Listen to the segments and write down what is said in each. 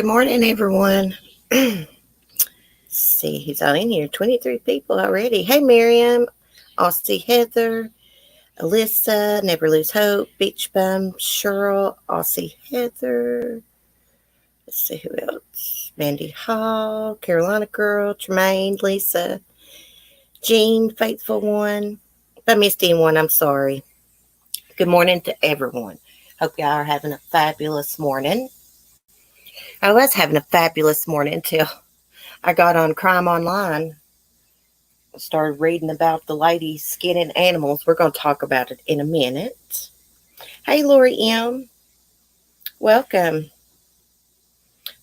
Good morning, everyone. See, he's all in here. 23 people already. Hey, Miriam, Aussie Heather, Alyssa, Never Lose Hope, Beach Bum, Cheryl, Aussie Heather. Let's see who else. Mandy Hall, Carolina Girl, Tremaine, Lisa, Jean, Faithful One. If I missed anyone, I'm sorry. Good morning to everyone. Hope y'all are having a fabulous morning. I was having a fabulous morning until I got on Crime Online. I started reading about the lady skinning animals. We're going to talk about it in a minute. Hey, Lori M. Welcome.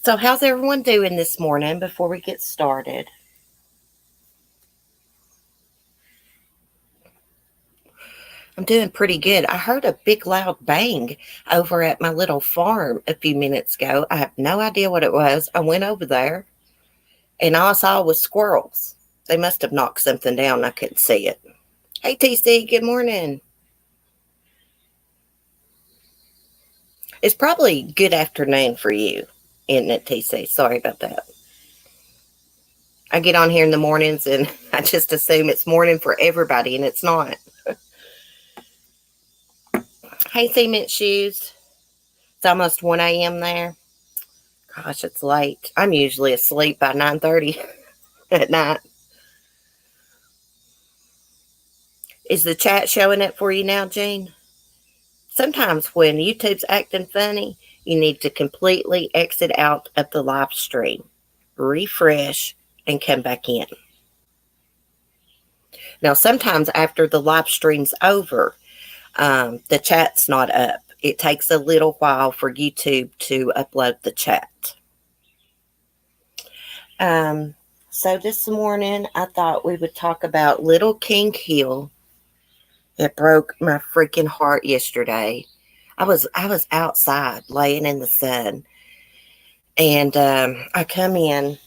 So how's everyone doing this morning before we get started? I'm doing pretty good. I heard a big loud bang over at my little farm a few minutes ago. I have no idea what it was. I went over there and all I saw was squirrels. They must have knocked something down. I couldn't see it. Hey, TC, good morning. It's probably good afternoon for you, isn't it, TC? Sorry about that. I get on here in the mornings and I just assume it's morning for everybody, and it's not. Hey, Cement Shoes. It's almost 1 a.m. there. Gosh, it's late. I'm usually asleep by 9:30 at night. Is the chat showing up for you now, Jean? Sometimes when YouTube's acting funny, you need to completely exit out of the live stream, refresh, and come back in. Now, sometimes after the live stream's over, the chat's not up. It takes a little while for YouTube to upload the chat. So this morning, I thought we would talk about Little King Hill. It broke my freaking heart yesterday. I was outside laying in the sun, and I come in,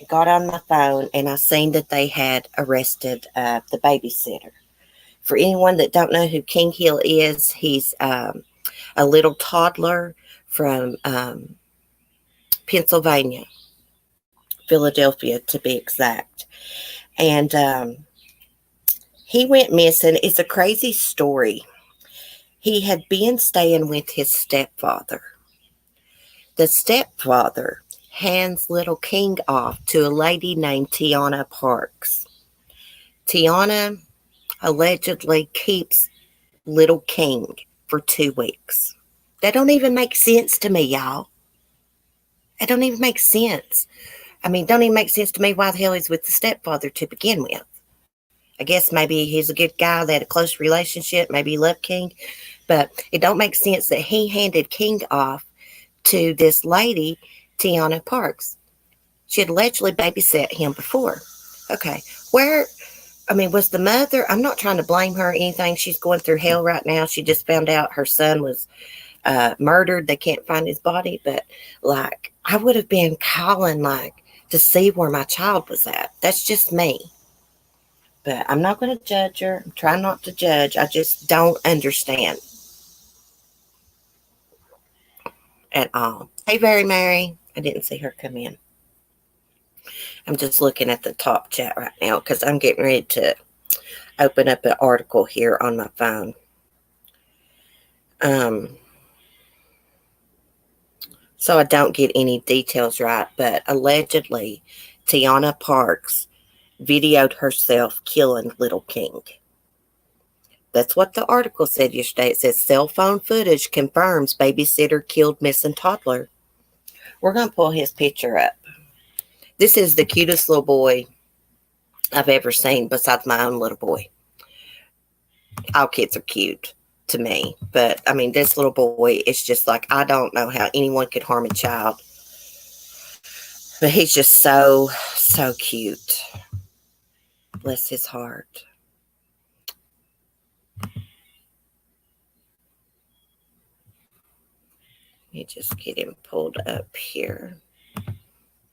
got on my phone, and I seen that they had arrested the babysitter. For anyone that don't know who King Hill is, he's a little toddler from Pennsylvania, Philadelphia to be exact. And he went missing. It's a crazy story. He had been staying with his stepfather. The stepfather hands little King off to a lady named Tiana Parks. Tiana allegedly keeps little King for 2 weeks. That don't even make sense to me, y'all. It don't even make sense. I mean, don't even make sense to me why the hell he's with the stepfather to begin with. I guess maybe he's a good guy. They had a close relationship. Maybe he loved King. But it don't make sense that he handed King off to this lady, Tiana Parks. She had allegedly babysat him before. Okay. Was the mother, I'm not trying to blame her or anything. She's going through hell right now. She just found out her son was murdered. They can't find his body. But, I would have been calling, to see where my child was at. That's just me. But I'm not going to judge her. I'm trying not to judge. I just don't understand at all. Hey, Mary. I didn't see her come in. I'm just looking at the top chat right now because I'm getting ready to open up an article here on my phone. So I don't get any details right, but allegedly Tiana Parks videoed herself killing little King. That's what the article said yesterday. It says cell phone footage confirms babysitter killed missing toddler. We're going to pull his picture up. This is the cutest little boy I've ever seen besides my own little boy. All kids are cute to me. But, this little boy is just I don't know how anyone could harm a child. But he's just so, so cute. Bless his heart. Let me just get him pulled up here.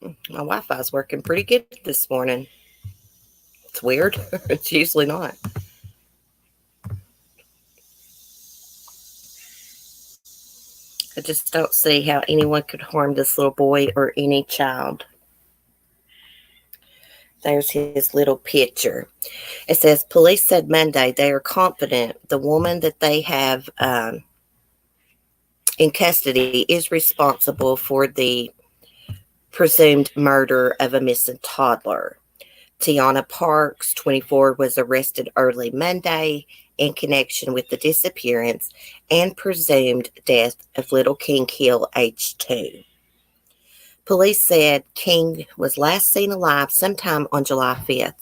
My Wi-Fi is working pretty good this morning. It's weird. It's usually not. I just don't see how anyone could harm this little boy or any child. There's his little picture. It says, police said Monday they are confident the woman that they have in custody is responsible for the presumed murder of a missing toddler. Tiana Parks, 24, was arrested early Monday in connection with the disappearance and presumed death of little King Hill, age 2. Police said King was last seen alive sometime on July 5th.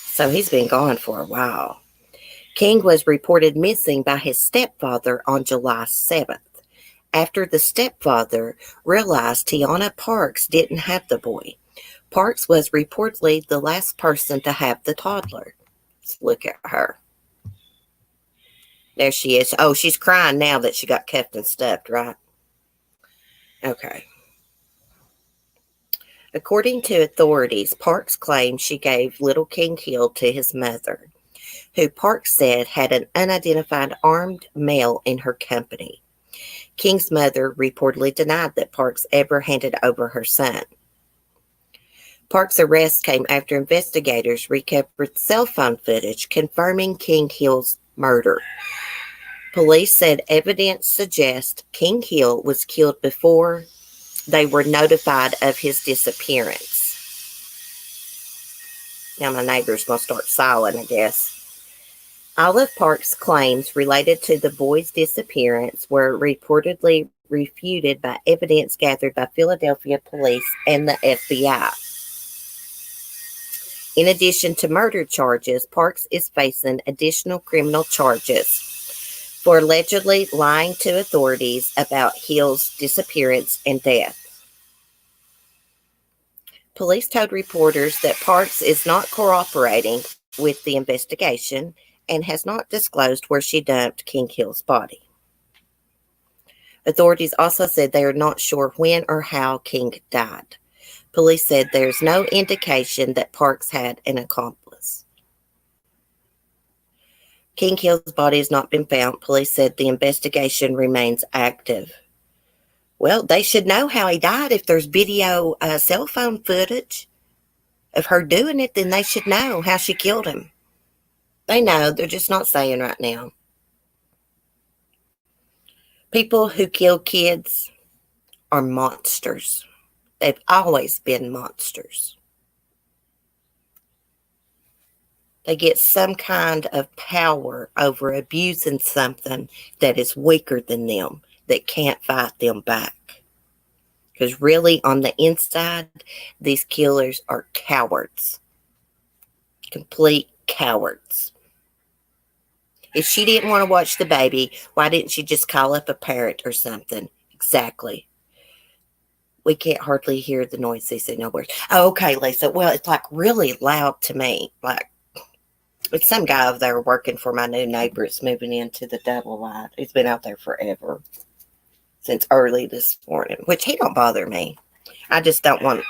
So he's been gone for a while. King was reported missing by his stepfather on July 7th, after the stepfather realized Tiana Parks didn't have the boy. Parks was reportedly the last person to have the toddler. Let's look at her. There she is. Oh, she's crying now that she got cuffed and stuffed, right? Okay. According to authorities, Parks claimed she gave little King Hill to his mother, who Parks said had an unidentified armed male in her company. King's mother reportedly denied that Parks ever handed over her son. Parks' arrest came after investigators recovered cell phone footage confirming King Hill's murder. Police said evidence suggests King Hill was killed before they were notified of his disappearance. Now my neighbor's going to start sighing, I guess. Olive Park's claims related to the boy's disappearance were reportedly refuted by evidence gathered by Philadelphia police and the FBI. In addition to murder charges, Parks is facing additional criminal charges for allegedly lying to authorities about Hill's disappearance and death. Police told reporters that Parks is not cooperating with the investigation and has not disclosed where she dumped King Hill's body. Authorities also said they are not sure when or how King died. Police said there's no indication that Parks had an accomplice. King Hill's body has not been found. Police said the investigation remains active. Well, they should know how he died. If there's video cell phone footage of her doing it, then they should know how she killed him. They know. They're just not saying right now. People who kill kids are monsters. They've always been monsters. They get some kind of power over abusing something that is weaker than them, that can't fight them back. Because really, on the inside, these killers are cowards. Complete cowards. If she didn't want to watch the baby, why didn't she just call up a parent or something? Exactly. We can't hardly hear the noise. They say no words. Oh, okay, Lisa. Well, it's like really loud to me. Like, it's some guy over there working for my new neighbor. It's moving into the double wide. He's been out there forever. Since early this morning. Which he don't bother me. I just don't want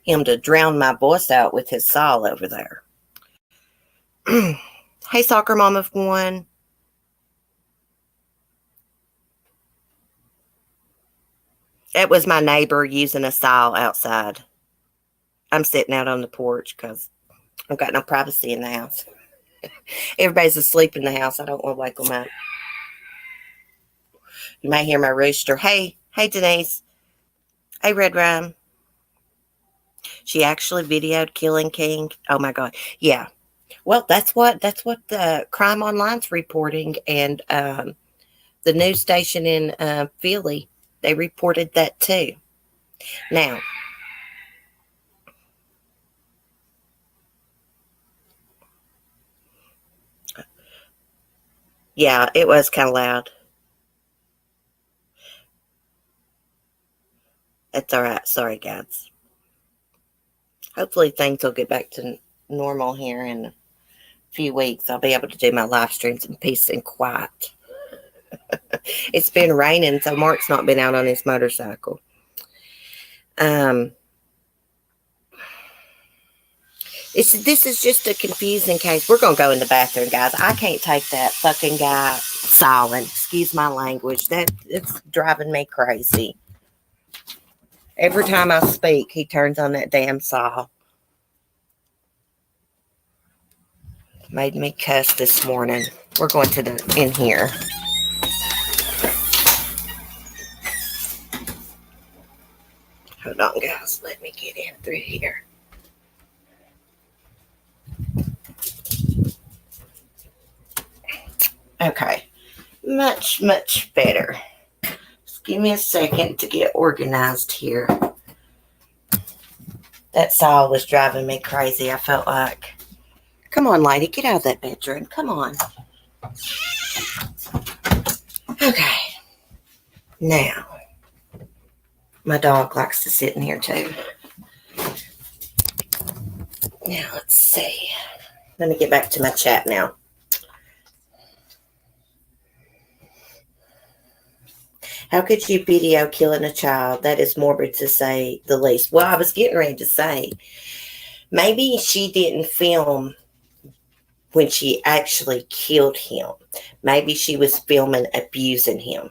him to drown my voice out with his saw over there. Hey, soccer mom of one. It was my neighbor using a saw outside. I'm sitting out on the porch because I've got no privacy in the house. Everybody's asleep in the house. I don't want to wake them up. You may hear my rooster. Hey, Denise. Hey, Red Rum. She actually videoed killing King. Oh my God. Yeah. Well, that's what the Crime Online's reporting, and the news station in Philly, they reported that too. Now, yeah, it was kind of loud. That's all right. Sorry, guys. Hopefully things will get back to normal here in a few weeks. I'll be able to do my live streams in peace and quiet. It's been raining, so Mark's not been out on his motorcycle. This is just a confusing case. We're going to go in the bathroom, guys. I can't take that fucking guy sawing. Excuse my language. It's driving me crazy. Every time I speak, he turns on that damn saw. Made me cuss this morning. We're going to in here. Hold on, guys. Let me get in through here. Okay. Much, much better. Just give me a second to get organized here. That saw was driving me crazy, I felt like. Come on, lady. Get out of that bedroom. Come on. Okay. Now, my dog likes to sit in here too. Now, let's see. Let me get back to my chat now. How could you video killing a child? That is morbid to say the least. Well, I was getting ready to say, maybe she didn't film when she actually killed him. Maybe she was filming abusing him.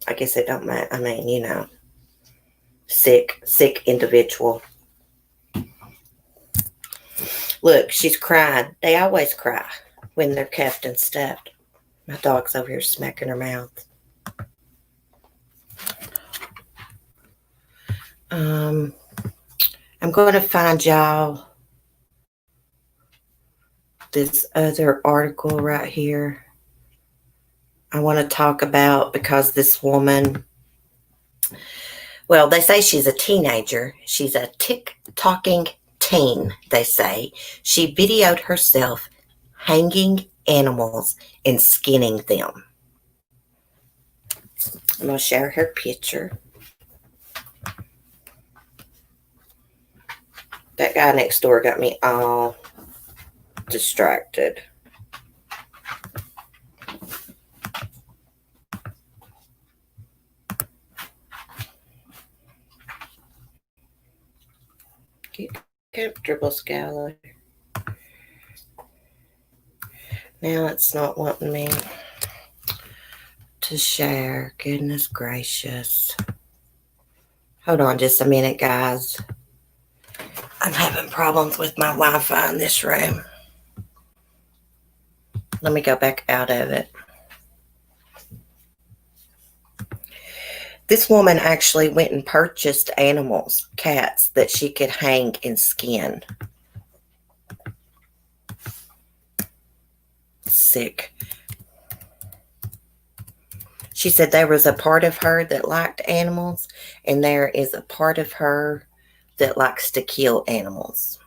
I guess it don't matter. I mean, you know, sick individual. Look, she's crying. They always cry when they're cuffed and stuffed. My dog's over here smacking her mouth. I'm going to find y'all this other article right here I want to talk about, because this woman, well, they say she's a teenager. She's a tick-tocking teen, they say. She videoed herself hanging animals and skinning them. I'm going to share her picture. That guy next door got me all distracted. Get comfortable, Skylar. Now it's not wanting me to share. Goodness gracious. Hold on just a minute, guys. I'm having problems with my Wi-Fi in this room. Let me go back out of it. This woman actually went and purchased animals, cats, that she could hang and skin. Sick. She said there was a part of her that liked animals, and there is a part of her that likes to kill animals.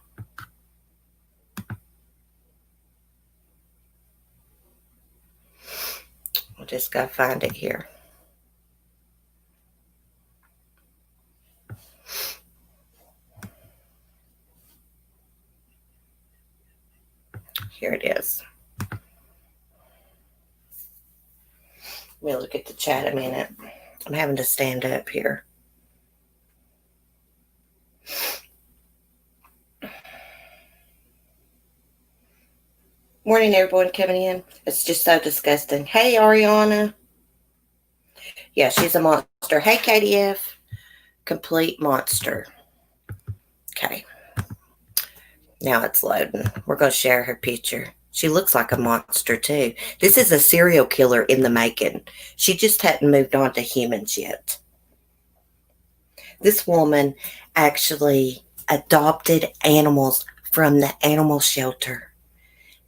I'll just go find it here. Here it is. Let me look at the chat a minute. I'm having to stand up here. Morning, everyone coming in. It's just so disgusting. Hey, Ariana. Yeah, she's a monster. Hey, KDF. Complete monster. Okay. Now it's loading. We're going to share her picture. She looks like a monster, too. This is a serial killer in the making. She just hadn't moved on to humans yet. This woman actually adopted animals from the animal shelter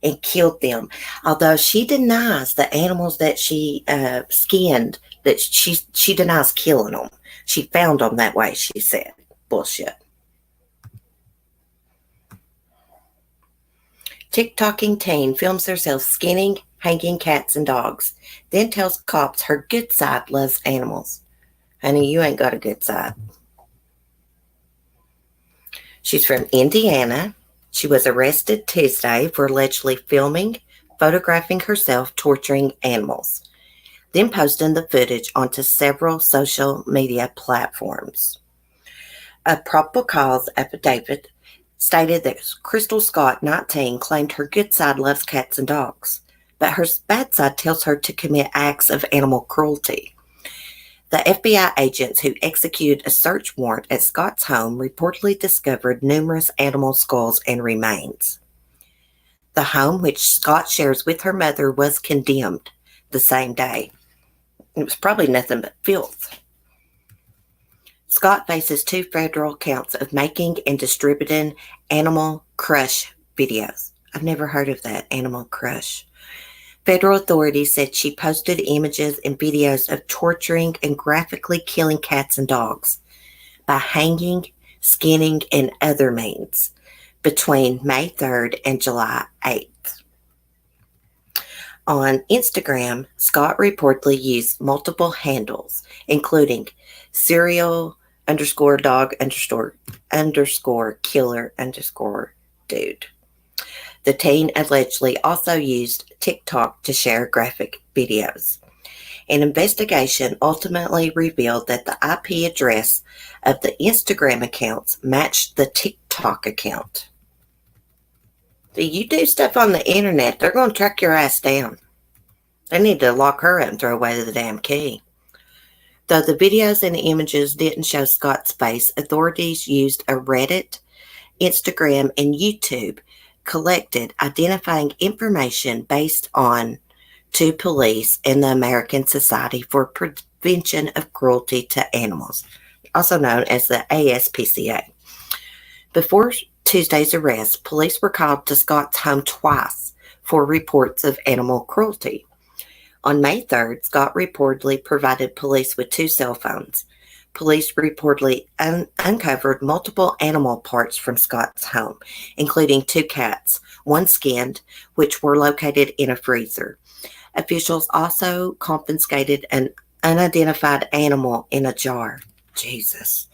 and killed them. Although she denies the animals that she skinned, that she denies killing them. She found them that way, she said. Bullshit. Tick-tocking teen films herself skinning, hanging cats and dogs, then tells cops her good side loves animals. Honey, you ain't got a good side. She's from Indiana. She was arrested Tuesday for allegedly filming, photographing herself torturing animals, then posting the footage onto several social media platforms. A probable cause affidavit stated that Crystal Scott, 19, claimed her good side loves cats and dogs, but her bad side tells her to commit acts of animal cruelty. The FBI agents who executed a search warrant at Scott's home reportedly discovered numerous animal skulls and remains. The home, which Scott shares with her mother, was condemned the same day. It was probably nothing but filth. Scott faces 2 federal counts of making and distributing Animal Crush videos. I've never heard of that, Animal Crush. Federal authorities said she posted images and videos of torturing and graphically killing cats and dogs by hanging, skinning, and other means between May 3rd and July 8th. On Instagram, Scott reportedly used multiple handles, including serial_dog_killer_dude. The teen allegedly also used TikTok to share graphic videos. An investigation ultimately revealed that the IP address of the Instagram accounts matched the TikTok account. You do stuff on the internet, they're going to track your ass down. They need to lock her up and throw away the damn key. Though the videos and images didn't show Scott's face, authorities used a Reddit, Instagram, and YouTube collected identifying information based on to police and the American Society for Prevention of Cruelty to Animals. also known as the ASPCA. Before Tuesday's arrest, police were called to Scott's home twice for reports of animal cruelty. On May 3rd, Scott reportedly provided police with 2 cell phones. Police reportedly uncovered multiple animal parts from Scott's home, including 2 cats, one skinned, which were located in a freezer. Officials also confiscated an unidentified animal in a jar. Jesus.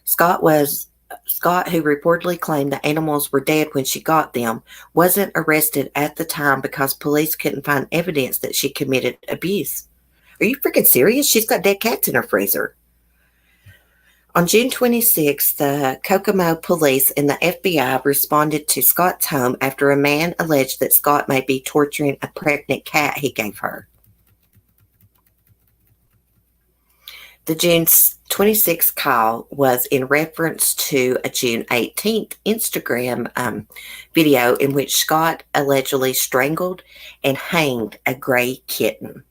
Scott, who reportedly claimed the animals were dead when she got them, wasn't arrested at the time because police couldn't find evidence that she committed abuse. Are you freaking serious? She's got dead cats in her freezer. On June 26th, the Kokomo police and the FBI responded to Scott's home after a man alleged that Scott may be torturing a pregnant cat he gave her. The June 26th call was in reference to a June 18th Instagram video in which Scott allegedly strangled and hanged a gray kitten.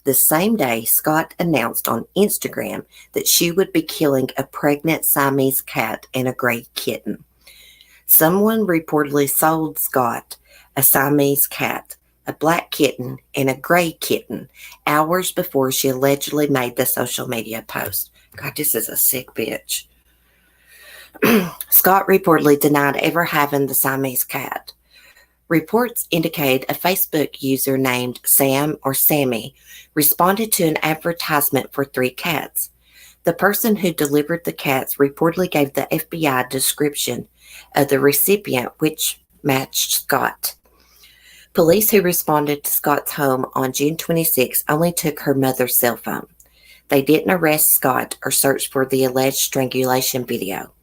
The same day, Scott announced on Instagram that she would be killing a pregnant Siamese cat and a gray kitten. Someone reportedly sold Scott a Siamese cat, a black kitten, and a gray kitten hours before she allegedly made the social media post. God, this is a sick bitch. Scott reportedly denied ever having the Siamese cat. Reports indicate a Facebook user named Sam or Sammy responded to an advertisement for 3 cats. The person who delivered the cats reportedly gave the FBI description of the recipient, which matched Scott. Police who responded to Scott's home on June 26 only took her mother's cell phone. They didn't arrest Scott or search for the alleged strangulation video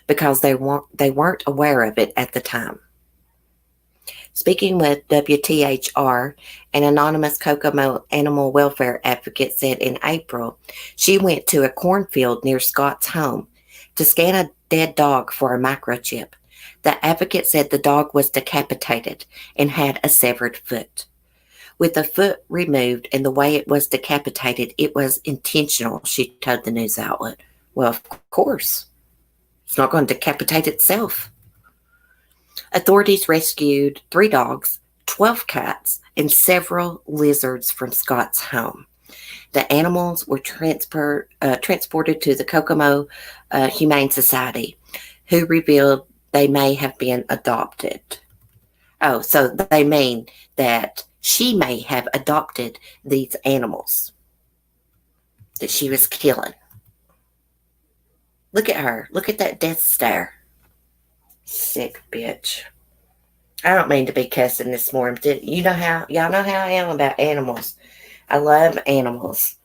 because they weren't aware of it at the time. Speaking with WTHR, an anonymous Kokomo animal welfare advocate said in April she went to a cornfield near Scott's home to scan a dead dog for a microchip. The advocate said the dog was decapitated and had a severed foot. With the foot removed and the way it was decapitated, it was intentional, she told the news outlet. Well, of course. It's not going to decapitate itself. Authorities rescued 3 dogs, 12 cats, and several lizards from Scott's home. The animals were transported to the Kokomo Humane Society, who revealed they may have been adopted. Oh, so they mean that she may have adopted these animals that she was killing. Look at her. Look at that death stare. Sick bitch. I don't mean to be cussing this morning. Y'all know how I am about animals. I love animals.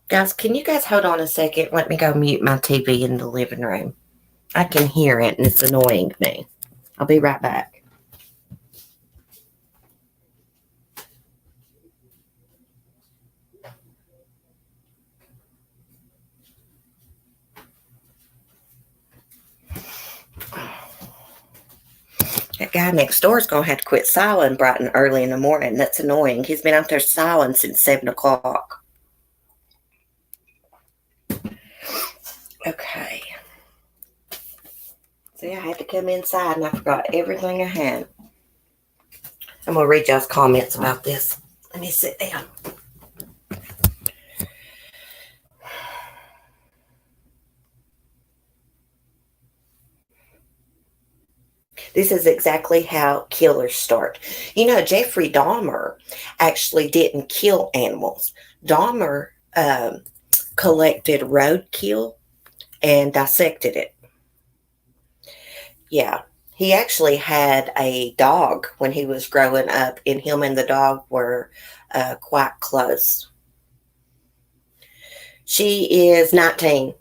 Guys, can you guys hold on a second? Let me go mute my TV in the living room. I can hear it and it's annoying me. I'll be right back. That guy next door is going to have to quit siling bright and early in the morning. That's annoying. He's been out there siling since 7 o'clock. Okay. See, I had to come inside and I forgot everything I had. I'm going to read y'all's comments about this. Let me sit down. This is exactly how killers start. You know, Jeffrey Dahmer actually didn't kill animals. Dahmer collected roadkill and dissected it. Yeah, he actually had a dog when he was growing up, and him and the dog were quite close. She is 19.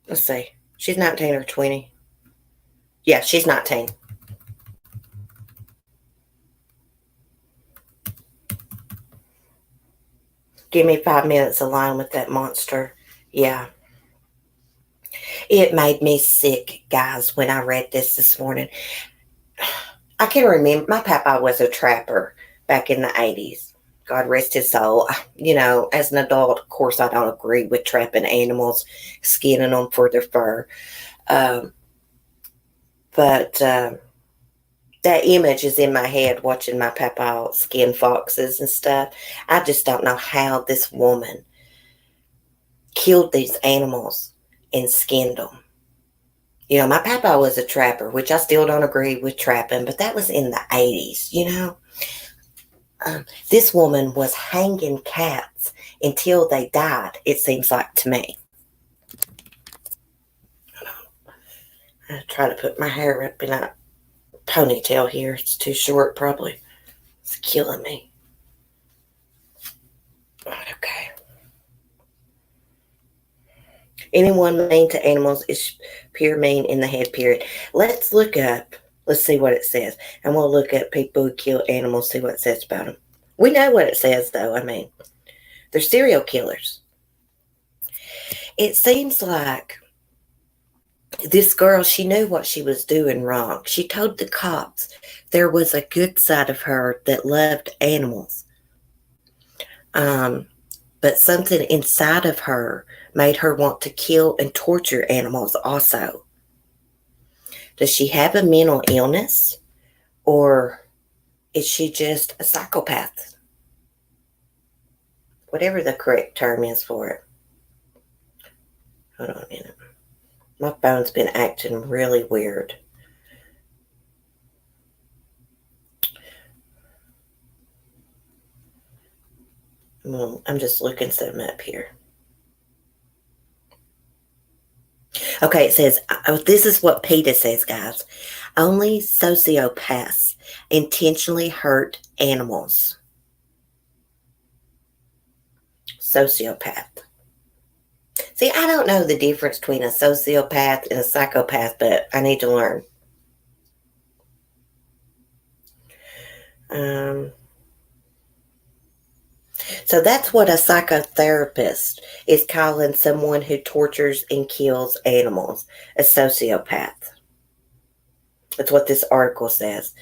Let's see. She's 19 or 20. Yeah, she's 19. Give me 5 minutes alone with that monster. Yeah. It made me sick, guys, when I read this morning. I can remember my papa was a trapper back in the 80s. God rest his soul. As an adult, of course, I don't agree with trapping animals, skinning them for their fur. Um, but that image is in my head watching my papa skin foxes and stuff. I just don't know how this woman killed these animals and skinned them. My papa was a trapper, which I still don't agree with trapping, but that was in the 80s. This woman was hanging cats until they died, it seems like to me. I try to put my hair up in a ponytail here. It's too short, probably. It's killing me. Okay. Anyone mean to animals is pure mean in the head, period. Let's see what it says. And we'll look at people who kill animals, see what it says about them. We know what it says, though. They're serial killers. It seems like this girl, she knew what she was doing wrong. She told the cops there was a good side of her that loved animals. But something inside of her made her want to kill and torture animals also. Does she have a mental illness? Or is she just a psychopath? Whatever the correct term is for it. Hold on a minute. My phone's been acting really weird. I'm just looking something up here. Okay, it says, this is what PETA says, guys. Only sociopaths intentionally hurt animals. Sociopath. See, I don't know the difference between a sociopath and a psychopath, but I need to learn. So that's what a psychotherapist is calling someone who tortures and kills animals, a sociopath. That's what this article says.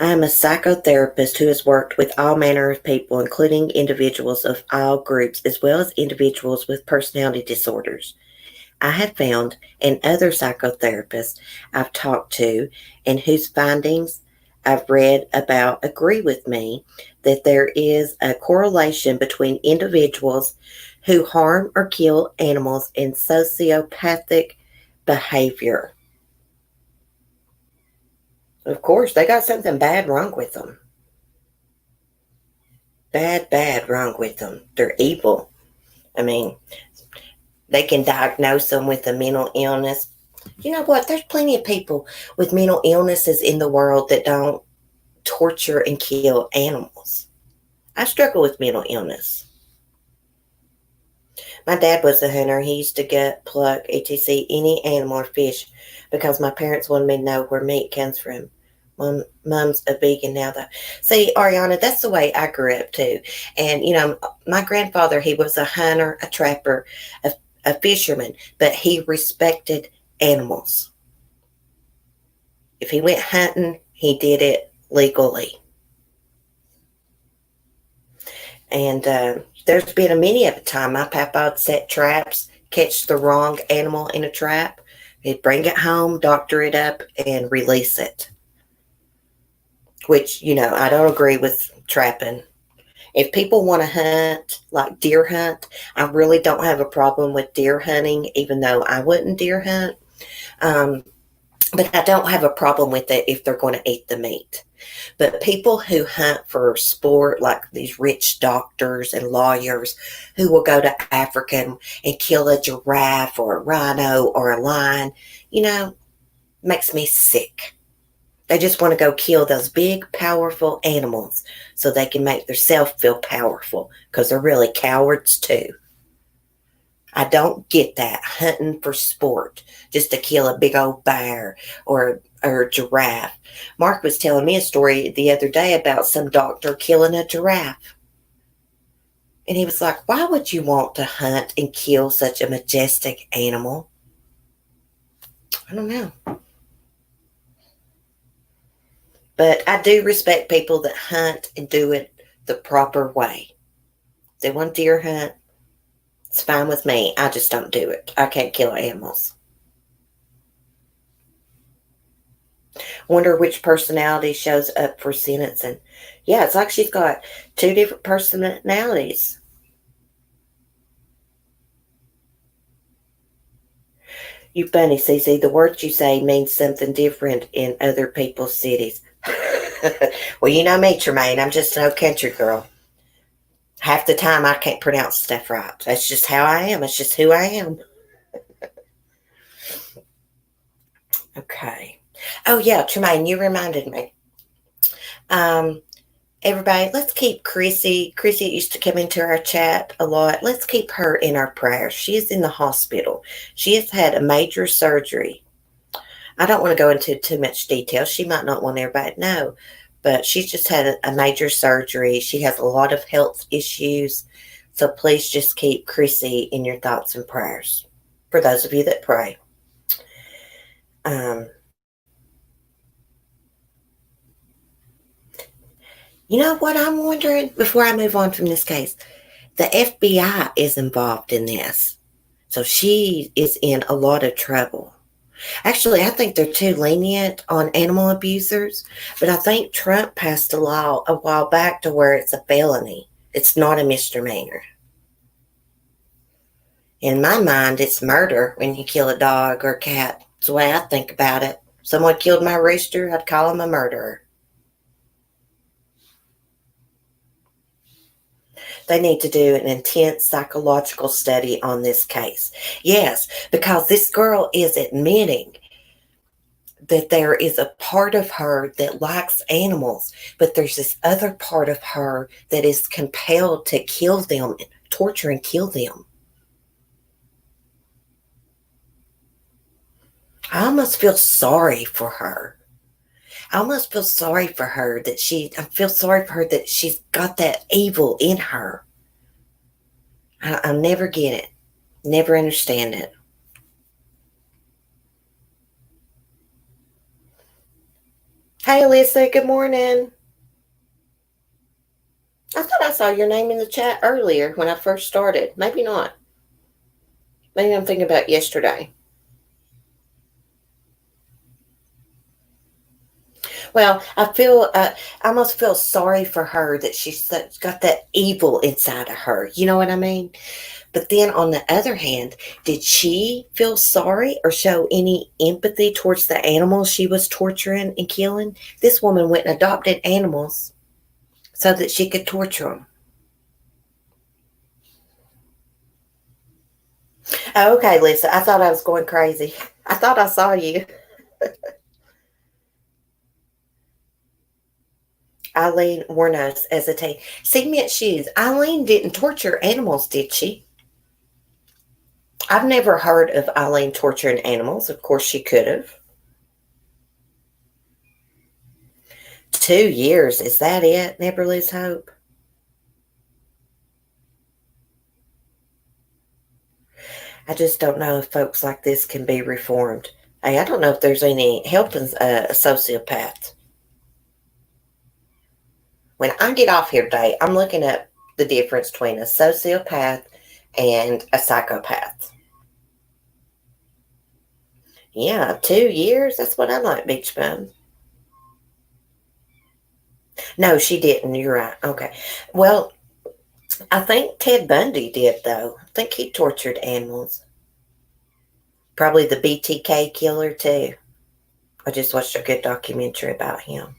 I am a psychotherapist who has worked with all manner of people, including individuals of all groups, as well as individuals with personality disorders. I have found, and other psychotherapists I've talked to, and whose findings I've read about agree with me, that there is a correlation between individuals who harm or kill animals and sociopathic behavior. Of course, they got something bad wrong with them. Bad wrong with them. They're evil. They can diagnose them with a mental illness. You know what? There's plenty of people with mental illnesses in the world that don't torture and kill animals. I struggle with mental illness. My dad was a hunter. He used to gut, pluck, etc. any animal or fish because my parents wanted me to know where meat comes from. Mom's a vegan now, though. See, Ariana, that's the way I grew up, too. And, my grandfather, he was a hunter, a trapper, a fisherman, but he respected animals. If he went hunting, he did it legally. And there's been a many of a time my papa would set traps, catch the wrong animal in a trap. He'd bring it home, doctor it up, and release it. Which, I don't agree with trapping. If people want to hunt, like deer hunt, I really don't have a problem with deer hunting, even though I wouldn't deer hunt. But I don't have a problem with it if they're going to eat the meat. But people who hunt for sport, like these rich doctors and lawyers who will go to Africa and kill a giraffe or a rhino or a lion, makes me sick. They just want to go kill those big, powerful animals so they can make themselves feel powerful because they're really cowards too. I don't get that, hunting for sport just to kill a big old bear or a giraffe. Mark was telling me a story the other day about some doctor killing a giraffe. And he was like, why would you want to hunt and kill such a majestic animal? I don't know. But I do respect people that hunt and do it the proper way. If they want deer hunt, it's fine with me. I just don't do it. I can't kill animals. Wonder which personality shows up for sentencing. Yeah, it's like she's got two different personalities. You funny, Cece. The words you say means something different in other people's cities. Well, you know me, Tremaine. I'm just an old country girl. Half the time I can't pronounce stuff right. That's just how I am. It's just who I am. Okay. Oh, yeah, Tremaine, you reminded me. Um, Everybody, let's keep Chrissy. Chrissy used to come into our chat a lot. Let's keep her in our prayers. She is in the hospital. She has had a major surgery. I don't want to go into too much detail. She might not want everybody to know, but she's just had a major surgery. She has a lot of health issues. So please just keep Chrissy in your thoughts and prayers for those of you that pray. Um, you know what I'm wondering before I move on from this case? The FBI is involved in this. So she is in a lot of trouble. Actually, I think they're too lenient on animal abusers, but I think Trump passed a law a while back to where it's a felony. It's not a misdemeanor. In my mind, it's murder when you kill a dog or a cat. That's the way I think about it. Someone killed my rooster, I'd call him a murderer. They need to do an intense psychological study on this case. Yes, because this girl is admitting that there is a part of her that likes animals, but there's this other part of her that is compelled to kill them, torture and kill them. I almost feel sorry for her. I almost feel sorry for her I feel sorry for her that she's got that evil in her. I'll never get it, never understand it. Hey, Alyssa, good morning. I thought I saw your name in the chat earlier when I first started. Maybe not. Maybe I'm thinking about yesterday. Well, I almost feel sorry for her that she's got that evil inside of her. You know what I mean? But then on the other hand, did she feel sorry or show any empathy towards the animals she was torturing and killing? This woman went and adopted animals so that she could torture them. Okay, Lisa, I thought I was going crazy. I thought I saw you. Eileen Warnos as a teen. Cement shoes. Eileen didn't torture animals, did she? I've never heard of Eileen torturing animals. Of course, she could have. 2 years. Is that it? Never lose hope. I just don't know if folks like this can be reformed. Hey, I don't know if there's any helping a sociopath. When I get off here today, I'm looking up the difference between a sociopath and a psychopath. Yeah, 2 years. That's what I like, Beach Bum. No, she didn't. You're right. Okay. Well, I think Ted Bundy did, though. I think he tortured animals. Probably the BTK killer, too. I just watched a good documentary about him.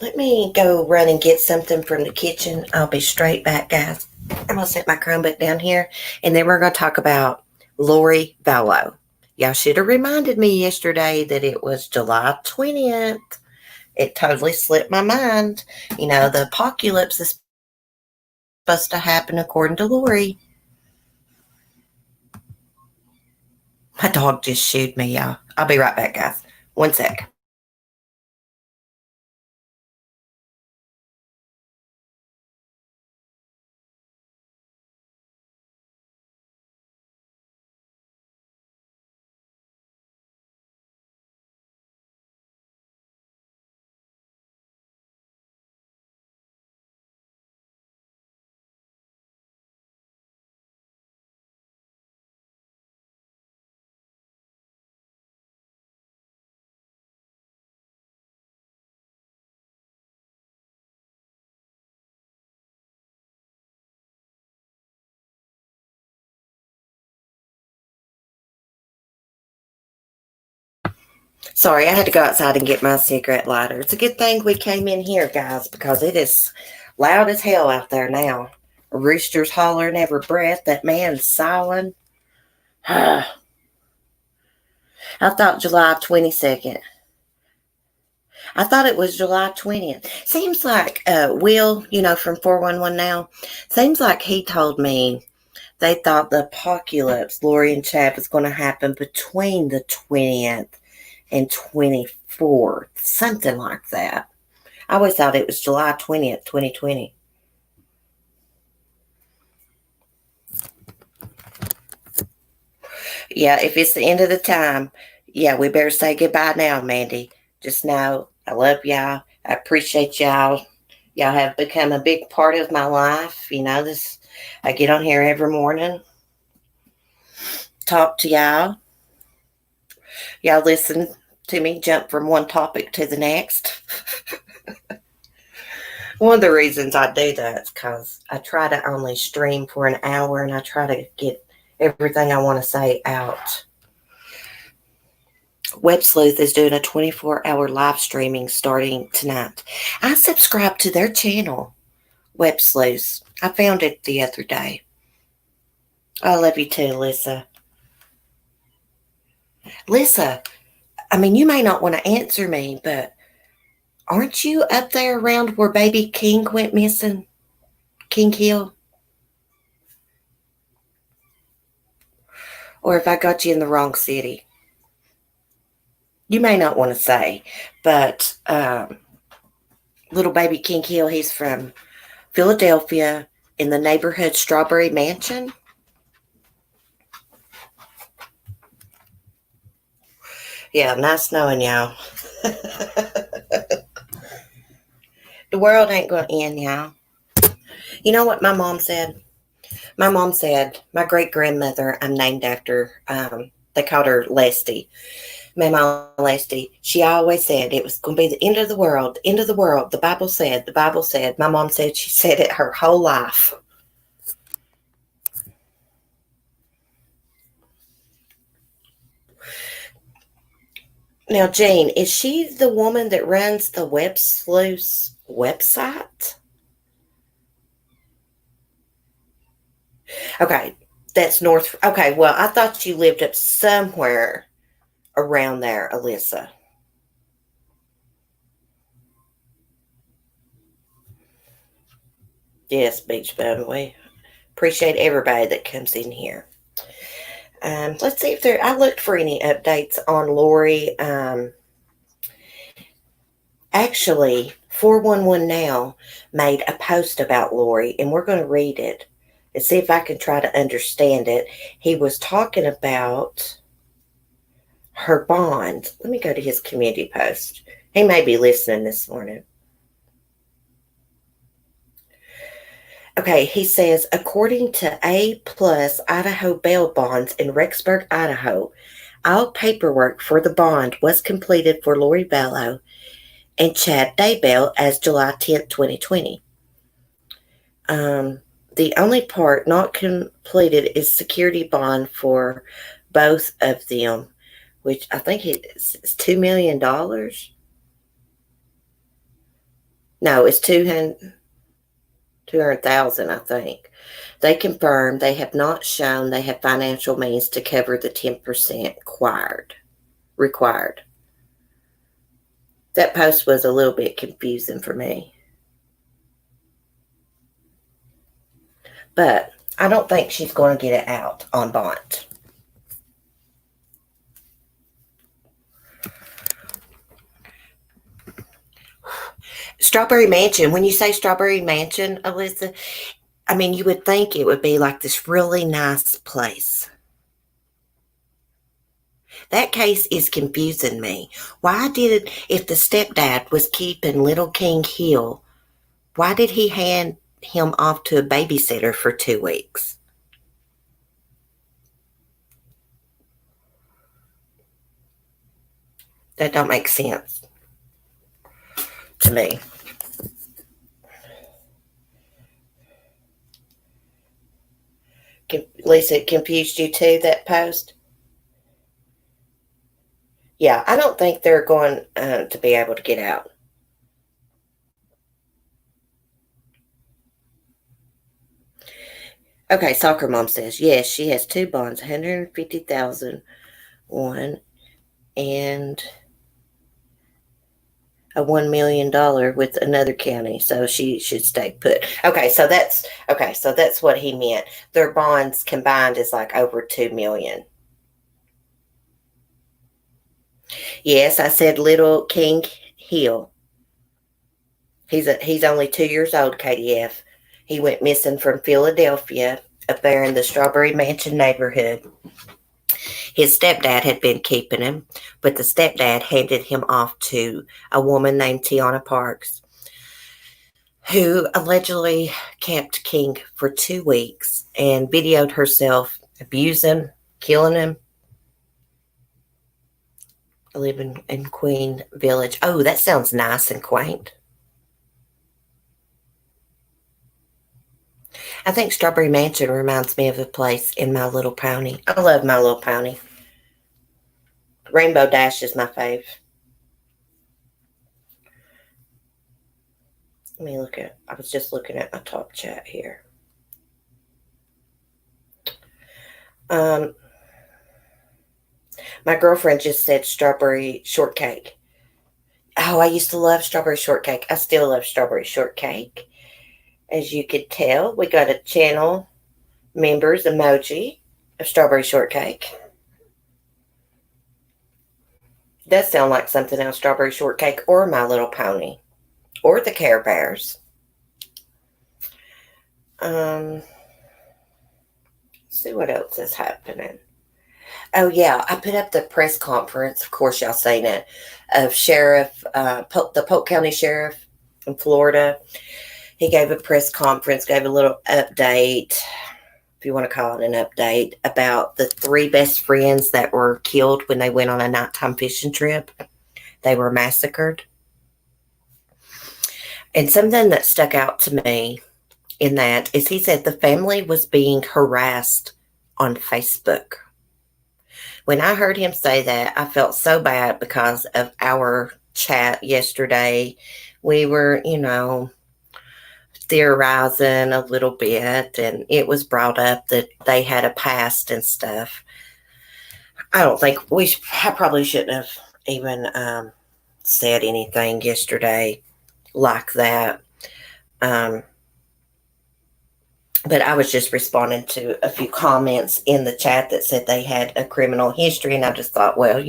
Let me go run and get something from the kitchen. I'll be straight back, guys. I'm going to set my Chromebook down here, and then we're going to talk about Lori Vallow. Y'all should have reminded me yesterday that it was July 20th. It totally slipped my mind. You know, the apocalypse is supposed to happen according to Lori. My dog just shooed me, y'all. I'll be right back, guys. 1 sec. Sorry, I had to go outside and get my cigarette lighter. It's a good thing we came in here, guys, because it is loud as hell out there now. A rooster's hollering every breath. That man's sighing. I thought July 22nd. I thought it was July 20th. Seems like Will, from 411 now, seems like he told me they thought the apocalypse, Lori and Chad, was going to happen between the 20th and 24th. Something like that. I always thought it was July 20th, 2020. Yeah, if it's the end of the time, yeah, we better say goodbye now, Mandy. Just know I love y'all. I appreciate y'all. Y'all have become a big part of my life. I get on here every morning, talk to y'all. Y'all listen to me jump from one topic to the next. One of the reasons I do that is because I try to only stream for an hour and I try to get everything I want to say out. Web Sleuth is doing a 24-hour live streaming starting tonight. I subscribe to their channel, Web Sleuth. I found it the other day. I love you too, Lissa. Lissa, you may not want to answer me, but aren't you up there around where baby King went missing? King Hill? Or if I got you in the wrong city? You may not want to say, but little baby King Hill, he's from Philadelphia in the neighborhood Strawberry Mansion. Yeah, nice knowing y'all. The world ain't going to end, y'all. You know what my mom said? My mom said, my great-grandmother, I'm named after, they called her Lesty. My mom, Lesty, she always said it was going to be the end of the world, end of the world. The Bible said, the Bible said. My mom said she said it her whole life. Now, Jane, is she the woman that runs the Web Sleuth website? Okay, that's North. Okay, well, I thought you lived up somewhere around there, Alyssa. Yes, Beach Bum. We appreciate everybody that comes in here. Let's see if I looked for any updates on Lori. Actually, 411 Now made a post about Lori, and we're going to read it and see if I can try to understand it. He was talking about her bond. Let me go to his community post. He may be listening this morning. Okay, he says, according to A Plus Idaho bail bonds in Rexburg, Idaho, all paperwork for the bond was completed for Lori Vallow and Chad Daybell as July 10th, 2020. The only part not completed is security bond for both of them, which I think it's $2 million. No, it's 200,000, I think. They confirmed they have not shown they have financial means to cover the 10% required. That post was a little bit confusing for me. But I don't think she's going to get it out on bond. Strawberry Mansion. When you say Strawberry Mansion, Alyssa, you would think it would be like this really nice place. That case is confusing me. If the stepdad was keeping little King Hill, why did he hand him off to a babysitter for 2 weeks? That don't make sense to me. Lisa, it confused you too, that post? Yeah, I don't think they're going to be able to get out. Okay, soccer mom says yes. She has two bonds, 150,000 one and a $1 million with another county, so she should stay put. So that's what he meant. Their bonds combined is like over 2 million. Yes, I said little King Hill. He's only 2 years old, KDF. He went missing from Philadelphia up there in the Strawberry Mansion neighborhood. His stepdad had been keeping him, but the stepdad handed him off to a woman named Tiana Parks, who allegedly kept King for 2 weeks and videoed herself abusing, killing him. Living in Queen Village. Oh, that sounds nice and quaint. I think Strawberry Mansion reminds me of a place in My Little Pony. I love My Little Pony. Rainbow Dash is my fave. Let me look at, I was just looking at my top chat here. My girlfriend just said strawberry shortcake. Oh, I used to love strawberry shortcake. I still love strawberry shortcake. As you could tell, we got a channel members emoji of strawberry shortcake. Does sound like something else, strawberry shortcake or My Little Pony or the Care Bears. See what else is happening. Oh yeah, I put up the press conference. Of course, y'all seen it of Sheriff, the Polk County Sheriff in Florida. He gave a press conference, gave a little update, if you want to call it an update, about the three best friends that were killed when they went on a nighttime fishing trip. They were massacred. And something that stuck out to me in that is he said the family was being harassed on Facebook. When I heard him say that, I felt so bad because of our chat yesterday. We were, theorizing a little bit, and it was brought up that they had a past and stuff. I probably shouldn't have even said anything yesterday like that. But I was just responding to a few comments in the chat that said they had a criminal history, and I just thought, well,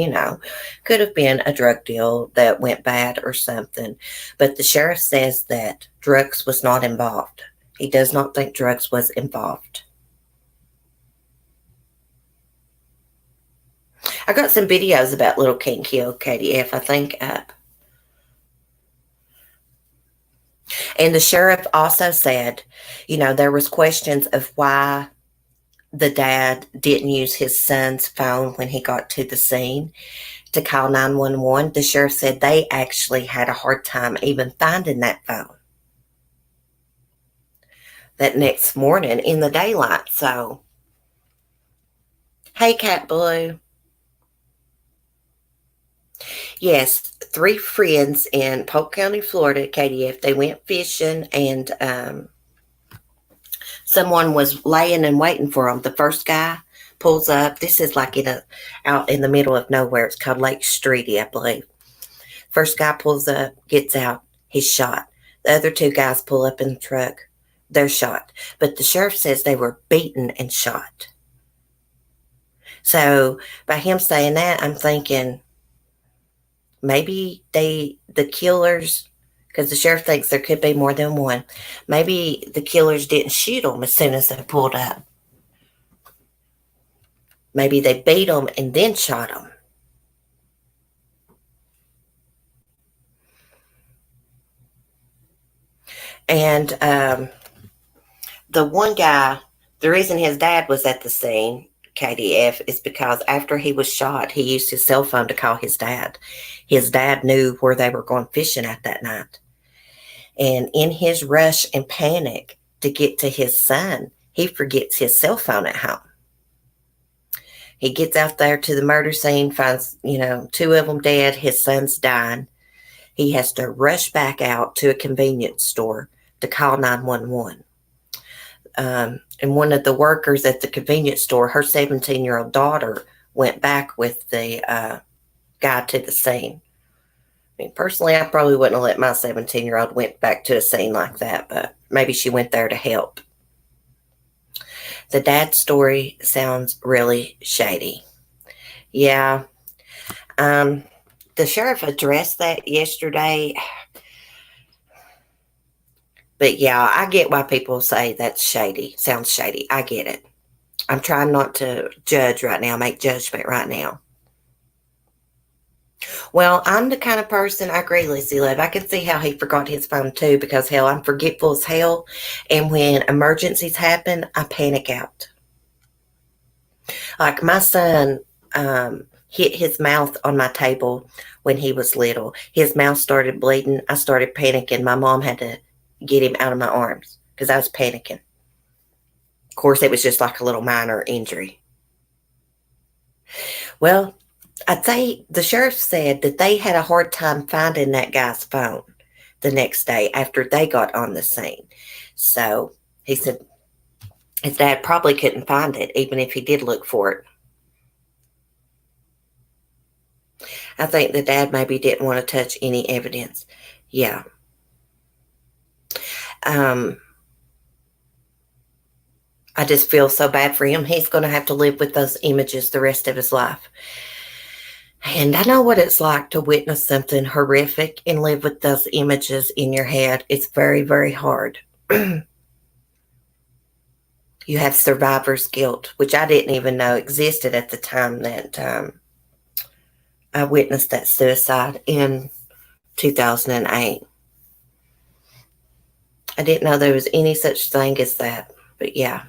could have been a drug deal that went bad or something. But the sheriff says that drugs was not involved. He does not think drugs was involved. I got some videos about Little King Hill, KDF, I think, up. And the sheriff also said, there was questions of why the dad didn't use his son's phone when he got to the scene to call 911. The sheriff said they actually had a hard time even finding that phone that next morning in the daylight. So, hey, Cat Blue. Yes, three friends in Polk County, Florida, KDF. They went fishing, and someone was laying and waiting for them. The first guy pulls up. This is like out in the middle of nowhere. It's called Lake Streety, I believe. First guy pulls up, gets out. He's shot. The other two guys pull up in the truck. They're shot. But the sheriff says they were beaten and shot. So by him saying that, I'm thinking maybe the killers, because the sheriff thinks there could be more than one, maybe the killers didn't shoot them as soon as they pulled up. Maybe they beat them and then shot them. And the one guy, the reason his dad was at the scene, KDF, is because after he was shot, he used his cell phone to call his dad. His dad knew where they were going fishing at that night. And in his rush and panic to get to his son, he forgets his cell phone at home. He gets out there to the murder scene, finds, two of them dead. His son's dying. He has to rush back out to a convenience store to call 911. And one of the workers at the convenience store, her 17-year-old daughter, went back with the guy to the scene. I mean, personally, I probably wouldn't have let my 17-year-old went back to a scene like that, but maybe she went there to help. The dad's story sounds really shady. Yeah. The sheriff addressed that yesterday. But yeah, I get why people say that's shady. Sounds shady. I get it. I'm trying not to judge right now, make judgment right now. Well, I'm the kind of person, I agree, Lucy Love. I can see how he forgot his phone too, because hell, I'm forgetful as hell. And when emergencies happen, I panic out. Like my son hit his mouth on my table when he was little. His mouth started bleeding. I started panicking. My mom had to get him out of my arms because I was panicking. Of course, it was just like a little minor injury. Well, I'd say the sheriff said that they had a hard time finding that guy's phone the next day after they got on the scene. So he said his dad probably couldn't find it, even if he did look for it. I think the dad maybe didn't want to touch any evidence. Yeah. I just feel so bad for him. He's going to have to live with those images the rest of his life. And I know what it's like to witness something horrific and live with those images in your head. It's very, very hard. You have survivor's guilt, which I didn't even know existed at the time that I witnessed that suicide in 2008. I didn't know there was any such thing as that, but yeah.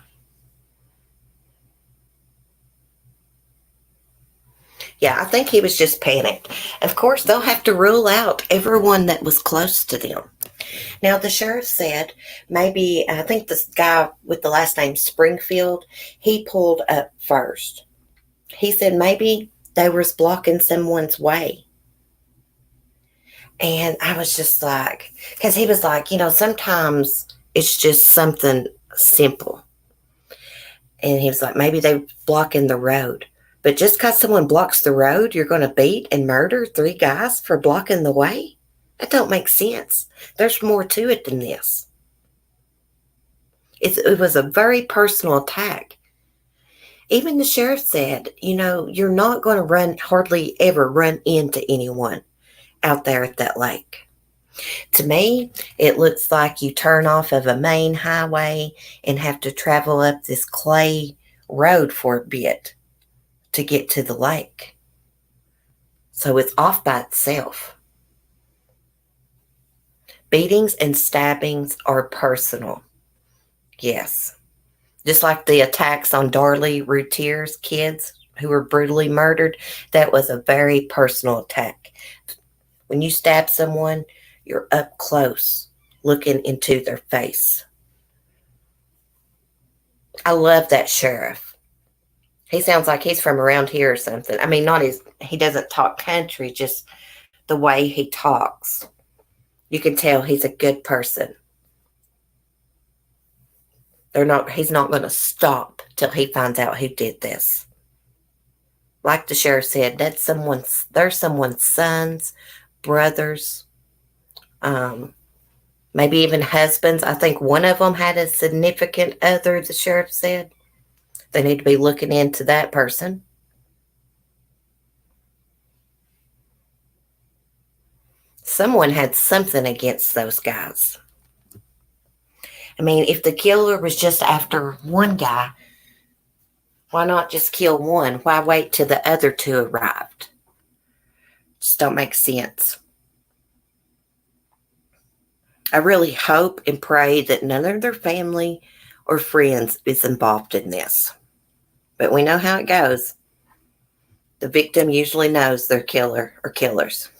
Yeah, I think he was just panicked. Of course, they'll have to rule out everyone that was close to them. Now, the sheriff said maybe, I think this guy with the last name Springfield, he pulled up first. He said maybe they was blocking someone's way. And I was just like, because he was like, sometimes it's just something simple. And he was like, maybe they're blocking the road. But just because someone blocks the road, you're going to beat and murder 3 guys for blocking the way? That don't make sense. There's more to it than this. It was a very personal attack. Even the sheriff said, you're not going to hardly ever run into anyone out there at that lake. To me, it looks like you turn off of a main highway and have to travel up this clay road for a bit to get to the lake. So it's off by itself. Beatings and stabbings are personal. Yes. Just like the attacks on Darlie Routier's kids who were brutally murdered, that was a very personal attack. When you stab someone, you're up close, looking into their face. I love that sheriff. He sounds like he's from around here or something. I mean, he doesn't talk country, just the way he talks. You can tell he's a good person. He's not going to stop till he finds out who did this. Like the sheriff said, they're someone's sons, brothers, maybe even husbands. I think one of them had a significant other, the sheriff said. They need to be looking into that person. Someone had something against those guys. I mean, if the killer was just after one guy, why not just kill one? Why wait till the other 2 arrived? Just don't make sense. I really hope and pray that none of their family or friends is involved in this. But we know how it goes. The victim usually knows their killer or killers.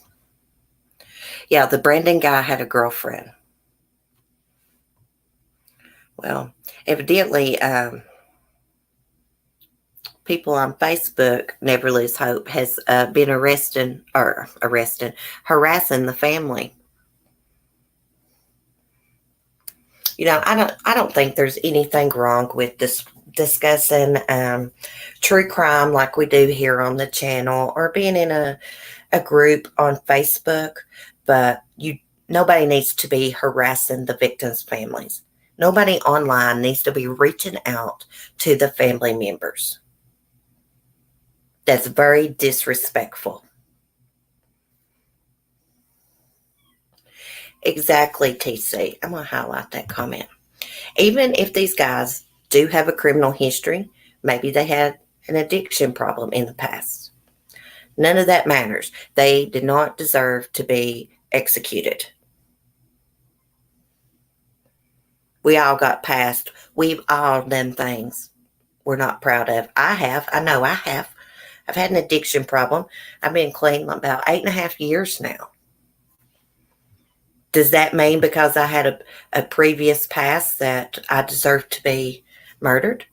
Yeah, the Brandon guy had a girlfriend. Well, evidently, people on Facebook, Never Lose Hope, has been harassing the family. I don't think there's anything wrong with this discussing true crime like we do here on the channel, or being in a group on Facebook, but nobody needs to be harassing the victims' families. Nobody online needs to be reaching out to the family members. That's very disrespectful. Exactly, TC. I'm going to highlight that comment. Even if these guys do have a criminal history, maybe they had an addiction problem in the past. None of that matters. They did not deserve to be executed. We all got past. We've all done things we're not proud of. I have. I know I have. I've had an addiction problem. I've been clean about 8.5 years now. Does that mean because I had a previous past that I deserve to be murdered?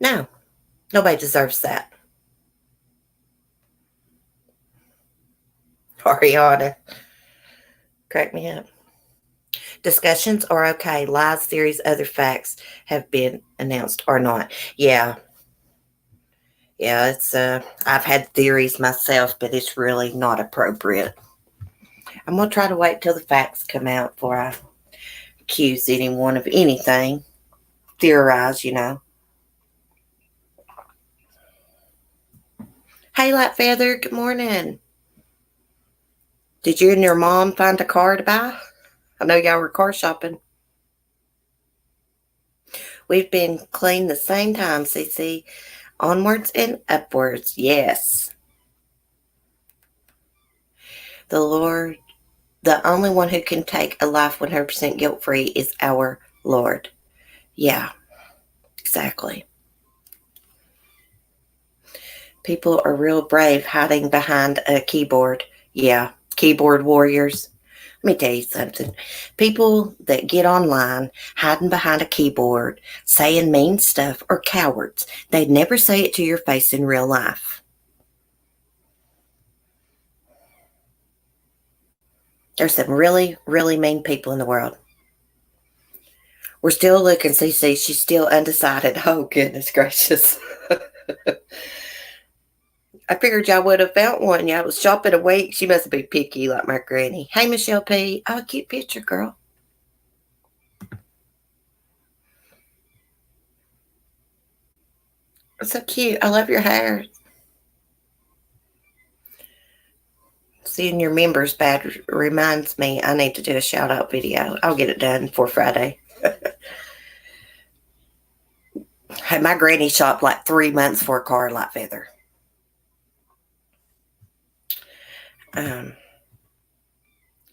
No. Nobody deserves that. Ariana, crack me up. Discussions are okay. Lies, theories, other facts have been announced or not. Yeah. Yeah, it's I've had theories myself, but it's really not appropriate. I'm gonna try to wait till the facts come out before I accuse anyone of anything. Theorize, Hey, Light Feather, good morning. Did you and your mom find a car to buy? I know y'all were car shopping. We've been clean the same time, CC. Onwards and upwards, yes. The Lord, the only one who can take a life 100% guilt-free is our Lord. Yeah, exactly. People are real brave hiding behind a keyboard. Yeah, keyboard warriors. Let me tell you something. People that get online hiding behind a keyboard saying mean stuff are cowards. They'd never say it to your face in real life. There's some really, really mean people in the world. We're still looking, CC. She's still undecided. Oh, goodness gracious. I figured y'all would have found one. Y'all was shopping a week. She must be picky like my granny. Hey, Michelle P. Oh, cute picture, girl. It's so cute. I love your hair. Seeing your members badge reminds me I need to do a shout out video. I'll get it done for Friday. Hey, my granny shopped like 3 months for a car, Light Feather.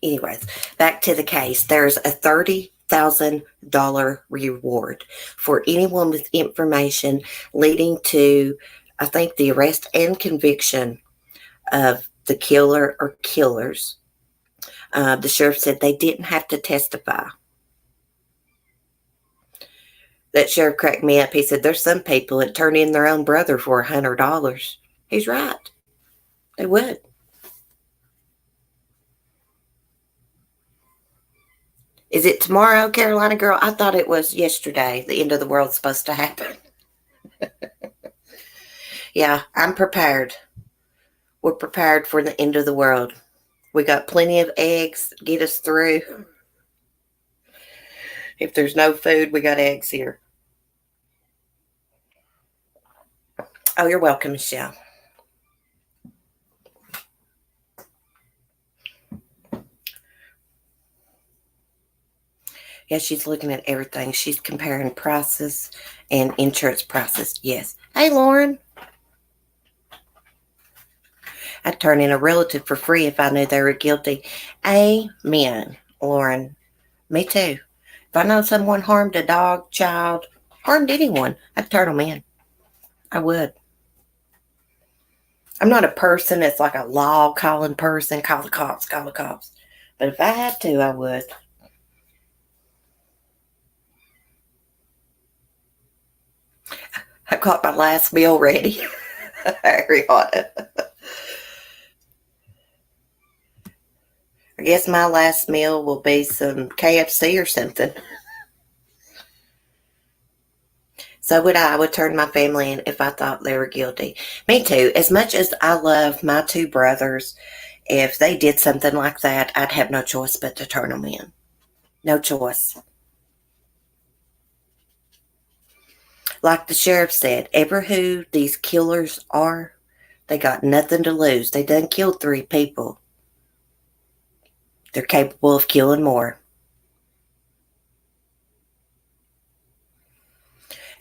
Anyways, back to the case. There's a $30,000 reward for anyone with information leading to, I think, the arrest and conviction of the killer or killers. The sheriff said they didn't have to testify. That sheriff cracked me up. He said, there's some people that turn in their own brother for $100. He's right. They would. Is it tomorrow, Carolina girl? I thought it was yesterday. The end of the world's supposed to happen. Yeah, I'm prepared. We're prepared for the end of the world. We got plenty of eggs to get us through. If there's no food, we got eggs here. Oh, you're welcome, Michelle. Yeah, she's looking at everything. She's comparing prices and insurance prices. Yes. Hey, Lauren. I'd turn in a relative for free if I knew they were guilty. Amen, Lauren. Me too. If I know someone harmed a dog, child, harmed anyone, I'd turn them in. I would. I'm not a person that's like a law calling person. Call the cops, call the cops. But if I had to, I would. I got my last meal ready. Ariana. I guess my last meal will be some KFC or something. So I would turn my family in if I thought they were guilty. Me too. As much as I love my two brothers, if they did something like that, I'd have no choice but to turn them in. No choice. Like the sheriff said, ever who these killers are, they got nothing to lose. They done killed 3 people. They're capable of killing more.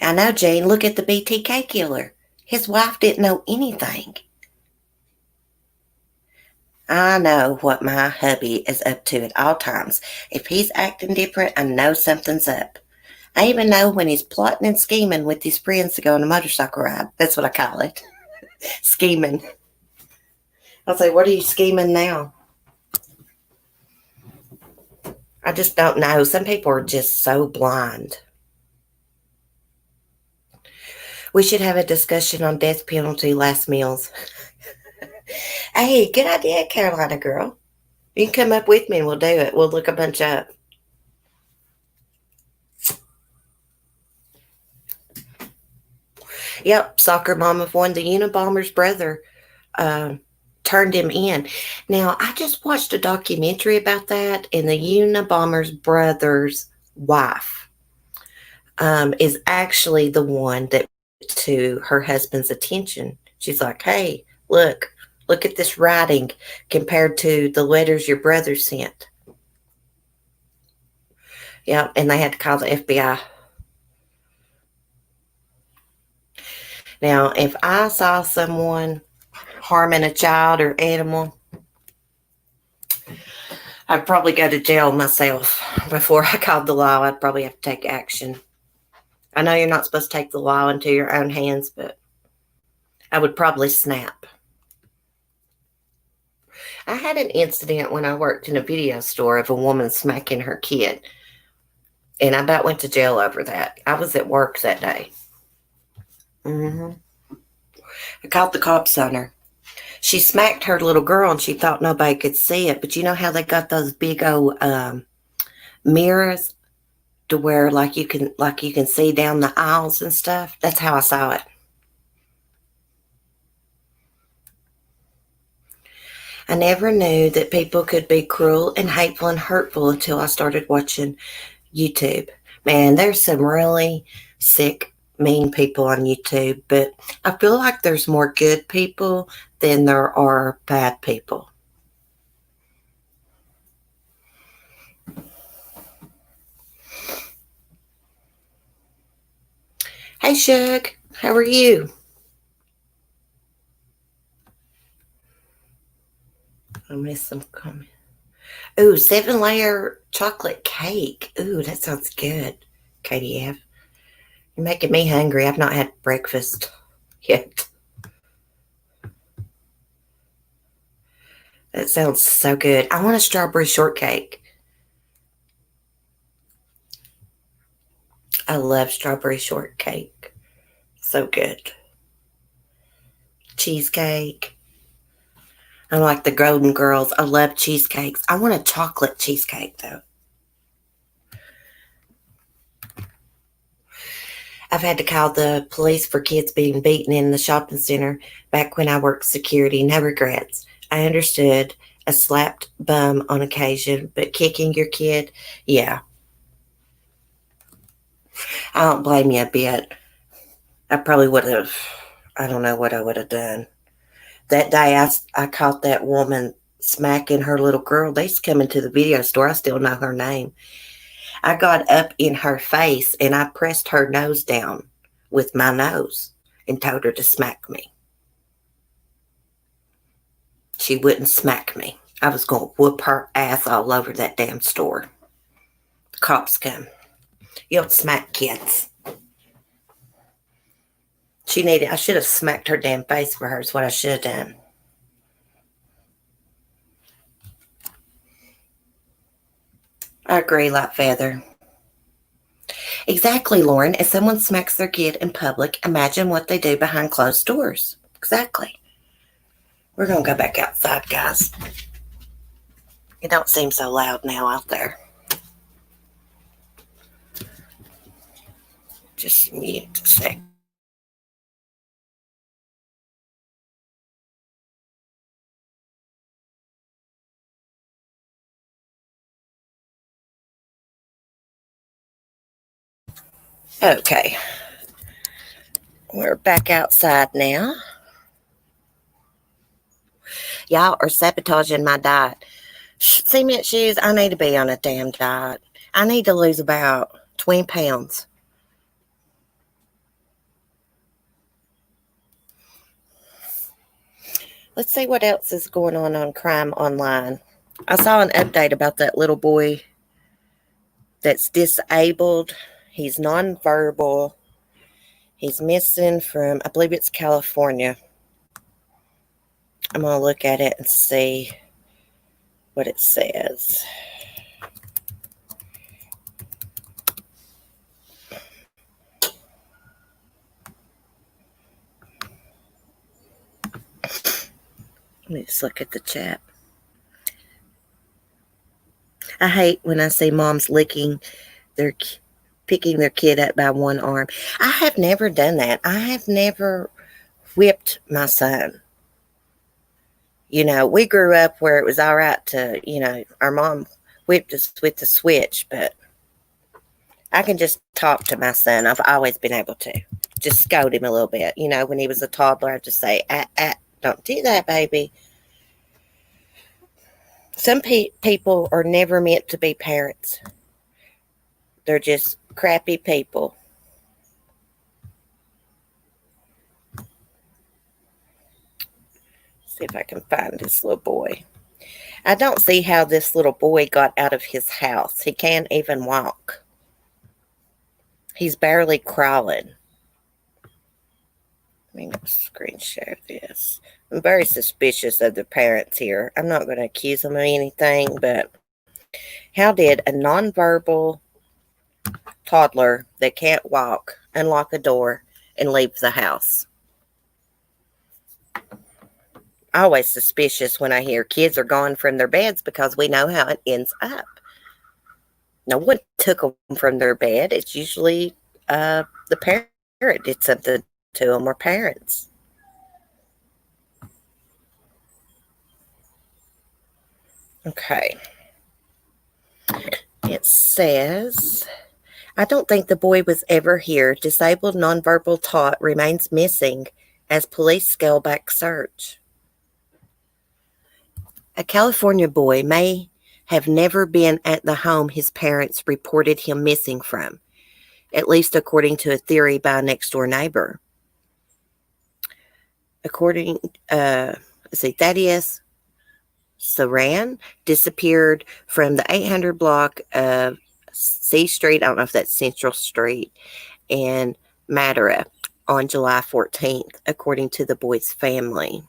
I know, Jane. Look at the BTK killer. His wife didn't know anything. I know what my hubby is up to at all times. If he's acting different, I know something's up. I even know when he's plotting and scheming with his friends to go on a motorcycle ride. That's what I call it. Scheming. I'll say, what are you scheming now? I just don't know. Some people are just so blind. We should have a discussion on death penalty last meals. Hey, good idea, Carolina girl. You can come up with me and we'll do it. We'll look a bunch up. Yep, soccer mom of one. The Unabomber's brother turned him in. Now, I just watched a documentary about that, and the Unabomber's brother's wife is actually the one that to her husband's attention. She's like, hey, look at this writing compared to the letters your brother sent. Yeah, and they had to call the FBI. Now, if I saw someone harming a child or animal, I'd probably go to jail myself. Before I called the law, I'd probably have to take action. I know you're not supposed to take the law into your own hands, but I would probably snap. I had an incident when I worked in a video store of a woman smacking her kid, and I about went to jail over that. I was at work that day. I called the cops on her. She smacked her little girl, and she thought nobody could see it. But you know how they got those big old mirrors to where like you can see down the aisles and stuff? That's how I saw it. I never knew that people could be cruel and hateful and hurtful until I started watching YouTube. Man, there's some really sick, mean people on YouTube, but I feel like there's more good people than there are bad people. Hey, Shug, how are you? I missed some comments. Ooh, 7-layer chocolate cake. Ooh, that sounds good, Katie F. You're making me hungry. I've not had breakfast yet. That sounds so good. I want a strawberry shortcake. I love strawberry shortcake. So good. Cheesecake. I'm like the Golden Girls. I love cheesecakes. I want a chocolate cheesecake, though. I've had to call the police for kids being beaten in the shopping center back when I worked security. No regrets. I understood a slapped bum on occasion, but kicking your kid, yeah. I don't blame you a bit. I probably would have, I don't know what I would have done. That day I caught that woman smacking her little girl. They used to come into the video store. I still know her name. I got up in her face and I pressed her nose down with my nose and told her to smack me. She wouldn't smack me. I was going to whoop her ass all over that damn store. The cops come. You don't smack kids. I should have smacked her damn face for her is what I should have done. I agree, like Feather. Exactly, Lauren. If someone smacks their kid in public, imagine what they do behind closed doors. Exactly. We're going to go back outside, guys. It don't seem so loud now out there. Just mute a sec. Okay. We're back outside now. Y'all are sabotaging my diet. Cement shoes, I need to be on a damn diet. I need to lose about 20 pounds. Let's see what else is going on Crime Online. I saw an update about that little boy that's disabled. He's nonverbal. He's missing from, I believe it's California. I'm going to look at it and see what it says. Let me just look at the chat. I hate when I see moms picking their kid up by one arm. I have never done that. I have never whipped my son. You know, we grew up where it was all right to, our mom whipped us with the switch, but I can just talk to my son. I've always been able to just scold him a little bit. You know, when he was a toddler, I'd just say, don't do that, baby. Some people are never meant to be parents. They're just crappy people. See if I can find this little boy. I don't see how this little boy got out of his house. He can't even walk. He's barely crawling. Let me screen share this. I'm very suspicious of the parents here. I'm not going to accuse them of anything, but how did a nonverbal toddler that can't walk unlock a door and leave the house? Always suspicious when I hear kids are gone from their beds because we know how it ends up. No one took them from their bed. It's usually the parent did something to them or parents. Okay. It says, I don't think the boy was ever here. Disabled nonverbal tot remains missing as police scale back search. A California boy may have never been at the home his parents reported him missing from, at least according to a theory by a next-door neighbor. According, Thaddeus Saran disappeared from the 800 block of C Street, I don't know if that's Central Street, and Massacre on July 14th, according to the boy's family.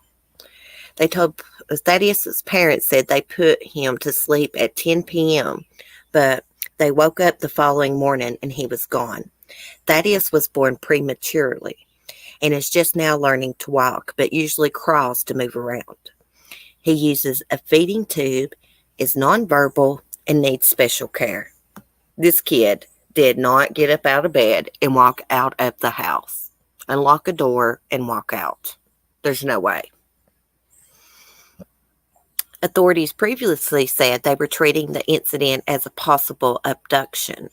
They told Thaddeus' parents said they put him to sleep at 10 p.m., but they woke up the following morning and he was gone. Thaddeus was born prematurely and is just now learning to walk, but usually crawls to move around. He uses a feeding tube, is nonverbal, and needs special care. This kid did not get up out of bed and walk out of the house, unlock a door, and walk out. There's no way. Authorities previously said they were treating the incident as a possible abduction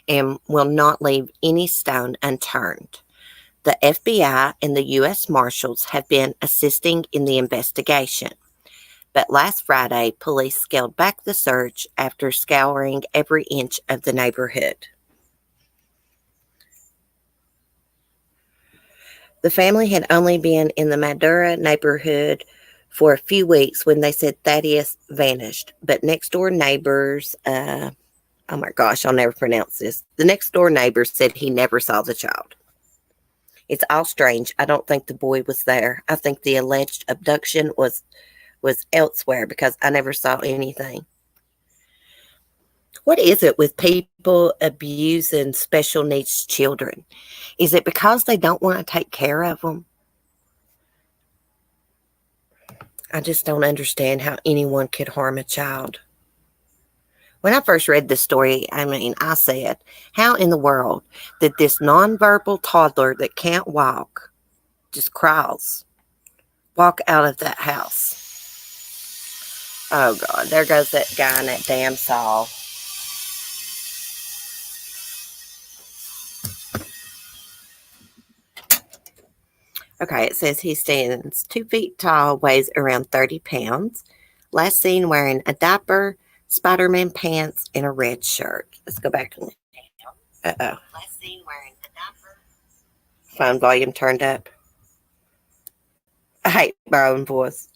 and will not leave any stone unturned. The FBI and the U.S. Marshals have been assisting in the investigation. But last Friday, police scaled back the search after scouring every inch of the neighborhood. The family had only been in the Madura neighborhood for a few weeks when they said Thaddeus vanished. But next door neighbors, oh my gosh, I'll never pronounce this. The next door neighbor said he never saw the child. It's all strange. I don't think the boy was there. I think the alleged abduction was elsewhere because I never saw anything. What is it with people abusing special needs children? Is it because they don't want to take care of them? I just don't understand how anyone could harm a child. When I first read this story, I said, how in the world did this nonverbal toddler that can't walk, just crawls, walk out of that house? Oh, God, there goes that guy in that damn saw. Okay, it says he stands 2 feet tall, weighs around 30 pounds. Last seen wearing a diaper, Spider-Man pants, and a red shirt. Let's go back. Uh-oh. Last seen wearing a diaper. Phone volume turned up. I hate my own voice.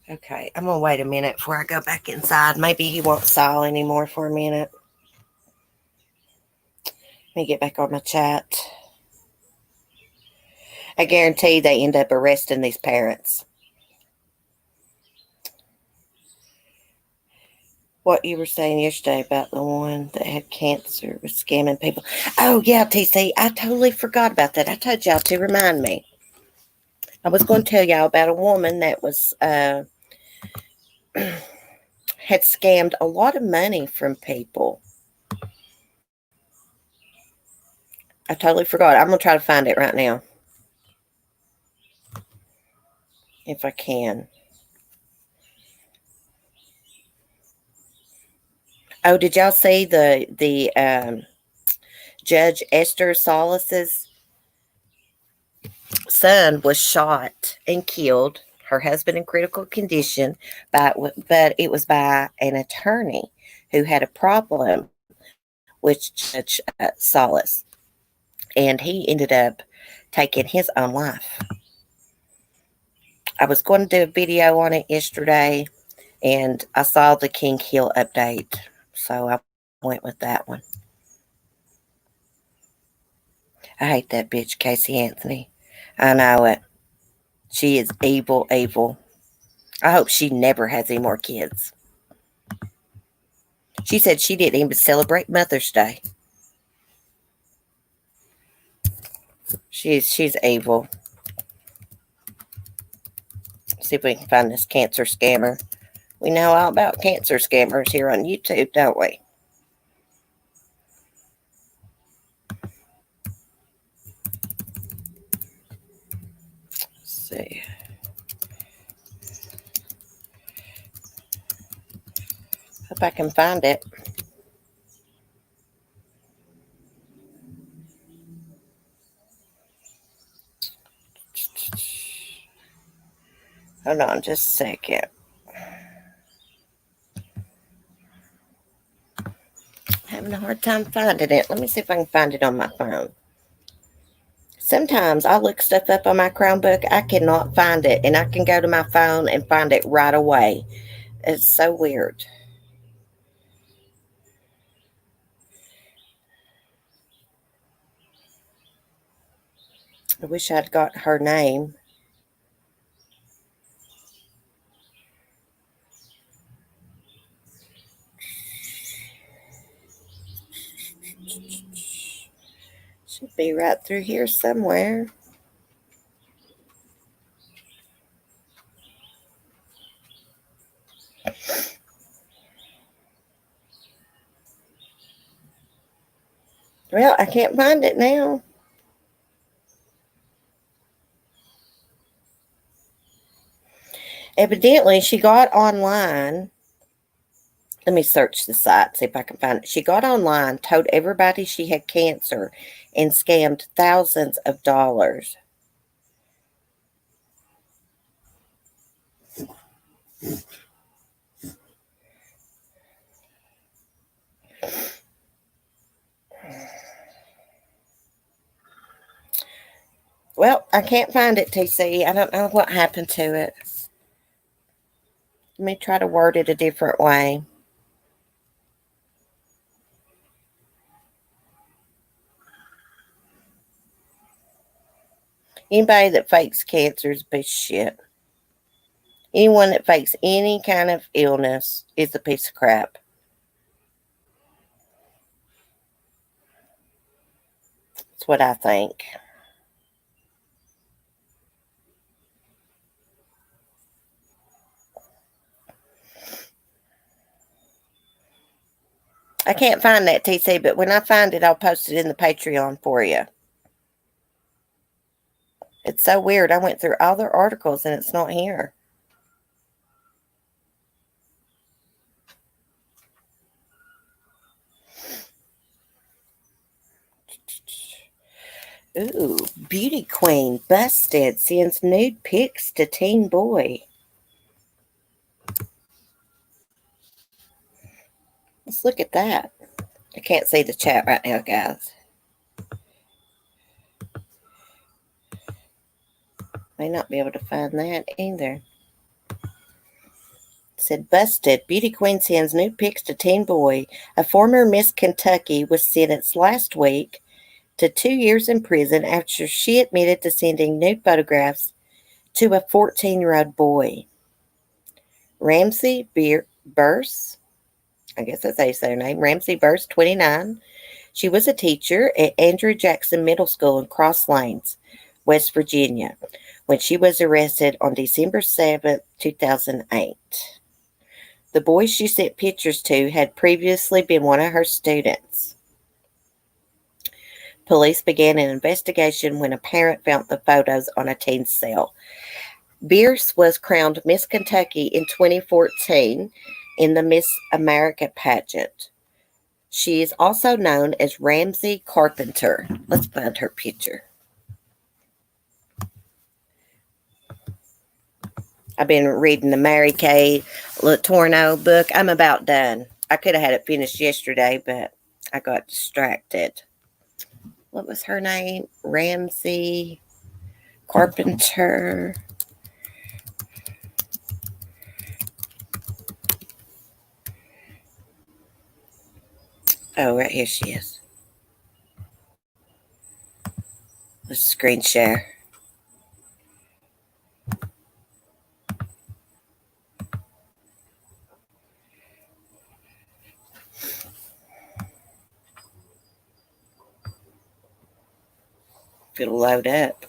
Okay, I'm going to wait a minute before I go back inside. Maybe he won't saw anymore for a minute. Let me get back on my chat. I guarantee they end up arresting these parents. What you were saying yesterday about the one that had cancer was scamming people. Oh, yeah, TC, I totally forgot about that. I told y'all to remind me. I was going to tell y'all about a woman that was had scammed a lot of money from people. I totally forgot. I'm going to try to find it right now. If I can. Oh, did y'all see the Judge Esther Salas's son was shot and killed, her husband in critical condition, but it was by an attorney who had a problem with Judge Salas, and he ended up taking his own life. I was going to do a video on it yesterday, and I saw the King Hill update, so I went with that one. I hate that bitch, Casey Anthony. I know it. She is evil, evil. I hope she never has any more kids. She said she didn't even celebrate Mother's Day. She's evil. Let's see if we can find this cancer scammer. We know all about cancer scammers here on YouTube, don't we? Let's see. Hope I can find it. Hold on just a second. Having a hard time finding it. Let me see if I can find it on my phone. Sometimes I look stuff up on my Chromebook. I cannot find it, and I can go to my phone and find it right away. It's so weird. I wish I'd got her name. Should be right through here somewhere. Well, I can't find it now. Evidently, she got online. Let me search the site, see if I can find it. She got online, told everybody she had cancer, and scammed thousands of dollars. Well, I can't find it, TC. I don't know what happened to it. Let me try to word it a different way. Anybody that fakes cancer is a piece of shit. Anyone that fakes any kind of illness is a piece of crap. That's what I think. I can't find that, TC, but when I find it, I'll post it in the Patreon for you. It's so weird. I went through all their articles and it's not here. Ooh, beauty queen busted sends nude pics to teen boy. Let's look at that. I can't see the chat right now, guys. May not be able to find that either. It said busted. Beauty queen sends nude pics to teen boy. A former Miss Kentucky was sentenced last week to 2 years in prison after she admitted to sending nude photographs to a 14-year-old boy. Ramsey Burse, I guess that's how you say her name, Ramsey Burse, 29. She was a teacher at Andrew Jackson Middle School in Cross Lanes, West Virginia, when she was arrested on December 7, 2008. The boy she sent pictures to had previously been one of her students. Police began an investigation when a parent found the photos on a teen's cell. Bierce was crowned Miss Kentucky in 2014 in the Miss America pageant. She is also known as Ramsey Carpenter. Let's find her picture. I've been reading the Mary Kay Letourneau book. I'm about done. I could have had it finished yesterday, but I got distracted. What was her name? Ramsey Carpenter. Oh, right here she is. Let's screen share. If it'll load up.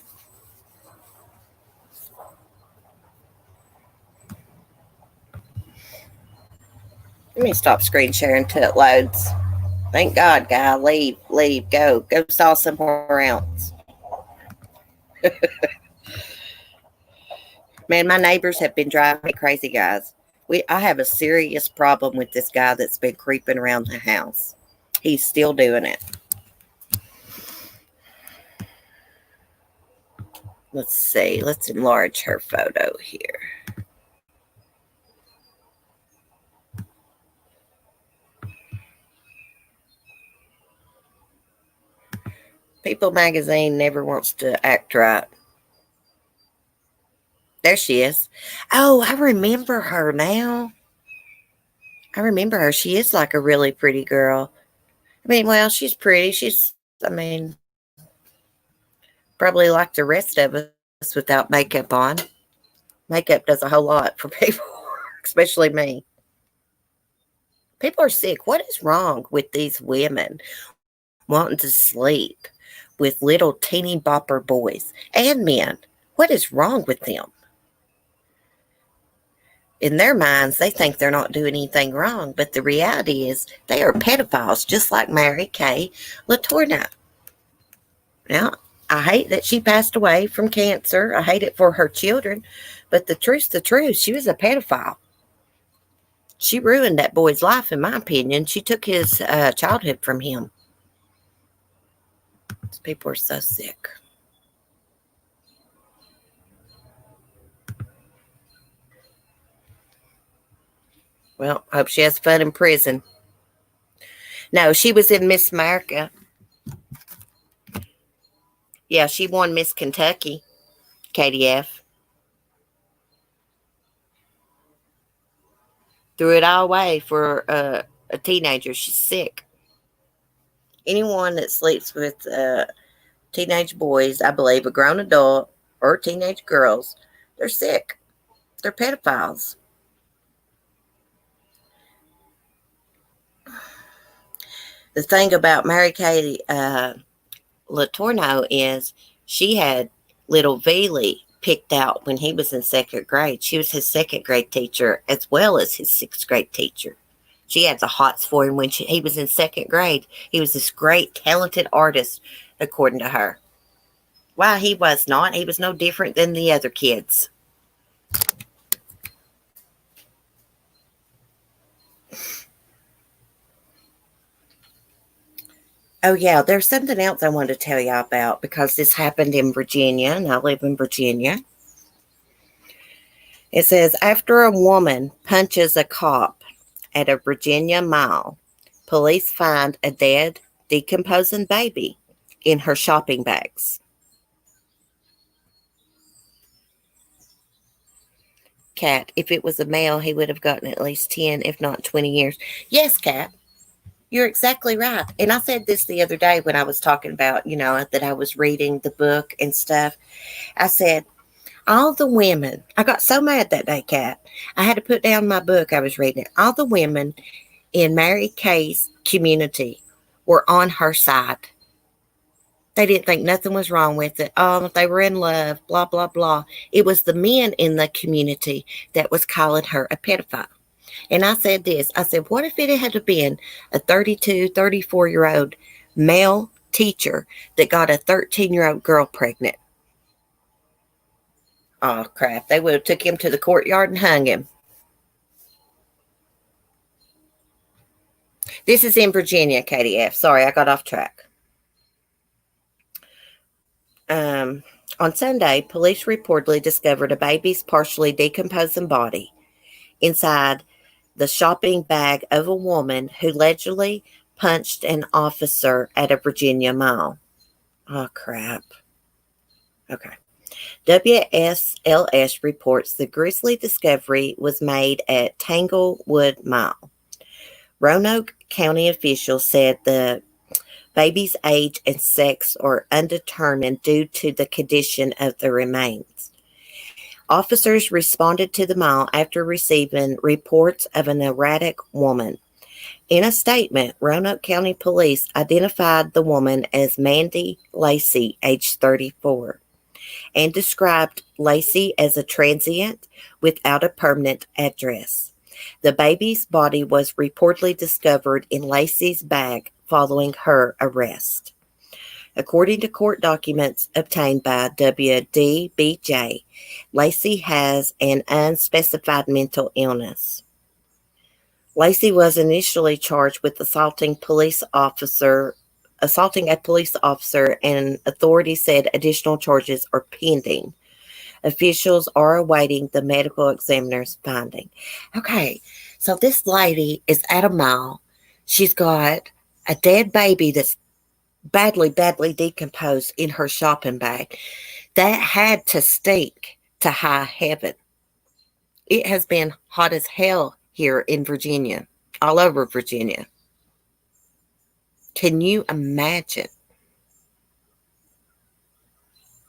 Let me stop screen sharing until it loads. Thank God, guy. Leave, go saw somewhere else. Man, my neighbors have been driving me crazy, guys. I have a serious problem with this guy that's been creeping around the house. He's still doing it. Let's see. Let's enlarge her photo here. People magazine never wants to act right. There she is. Oh, I remember her now. I remember her. She is like a really pretty girl. I mean, well, she's pretty. Probably like the rest of us without makeup on. Makeup does a whole lot for people, especially me. People are sick. What is wrong with these women wanting to sleep with little teeny bopper boys and men? What is wrong with them? In their minds, they think they're not doing anything wrong, but the reality is they are pedophiles, just like Mary Kay Letourneau. Now, I hate that she passed away from cancer. I hate it for her children, but the truth's the truth. She was a pedophile. She ruined that boy's life, in my opinion. She took his childhood from him. These people are so sick. Well, I hope she has fun in prison. No, she was in Miss America. Yeah, she won Miss Kentucky, KDF. Threw it all away for a teenager. She's sick. Anyone that sleeps with teenage boys, I believe, a grown adult or teenage girls, they're sick. They're pedophiles. The thing about Mary Kay Letourneau is she had little Veely picked out when he was in second grade. She was his second grade teacher as well as his sixth grade teacher. She had the hots for him when he was in second grade. He was this great, talented artist, according to her. Why, he was not. He was no different than the other kids. Oh, yeah, there's something else I wanted to tell you about because this happened in Virginia, and I live in Virginia. It says, after a woman punches a cop at a Virginia mall, police find a dead, decomposing baby in her shopping bags. Cat, if it was a male, he would have gotten at least 10, if not 20 years. Yes, Cat. You're exactly right. And I said this the other day when I was talking about, that I was reading the book and stuff. I said, all the women, I got so mad that day, Kat. I had to put down my book I was reading. All the women in Mary Kay's community were on her side. They didn't think nothing was wrong with it. Oh, they were in love, blah, blah, blah. It was the men in the community that was calling her a pedophile. And I said this, I said, what if it had been a 32, 34-year-old male teacher that got a 13-year-old girl pregnant? Oh, crap. They would have took him to the courtyard and hung him. This is in Virginia, KDF. Sorry, I got off track. On Sunday, police reportedly discovered a baby's partially decomposing body inside the shopping bag of a woman who allegedly punched an officer at a Virginia mall. Oh, crap. Okay. WSLS reports the grisly discovery was made at Tanglewood Mall. Roanoke County officials said the baby's age and sex are undetermined due to the condition of the remains. Officers responded to the mall after receiving reports of an erratic woman. In a statement, Roanoke County Police identified the woman as Mandy Lacey, age 34, and described Lacey as a transient without a permanent address. The baby's body was reportedly discovered in Lacey's bag following her arrest. According to court documents obtained by WDBJ, Lacey has an unspecified mental illness. Lacey was initially charged with assaulting a police officer, and authorities said additional charges are pending. Officials are awaiting the medical examiner's finding. Okay, so this lady is at a mall. She's got a dead baby that's badly decomposed in her shopping bag. That had to stink to high heaven. It has been hot as hell here in Virginia, all over Virginia. Can you imagine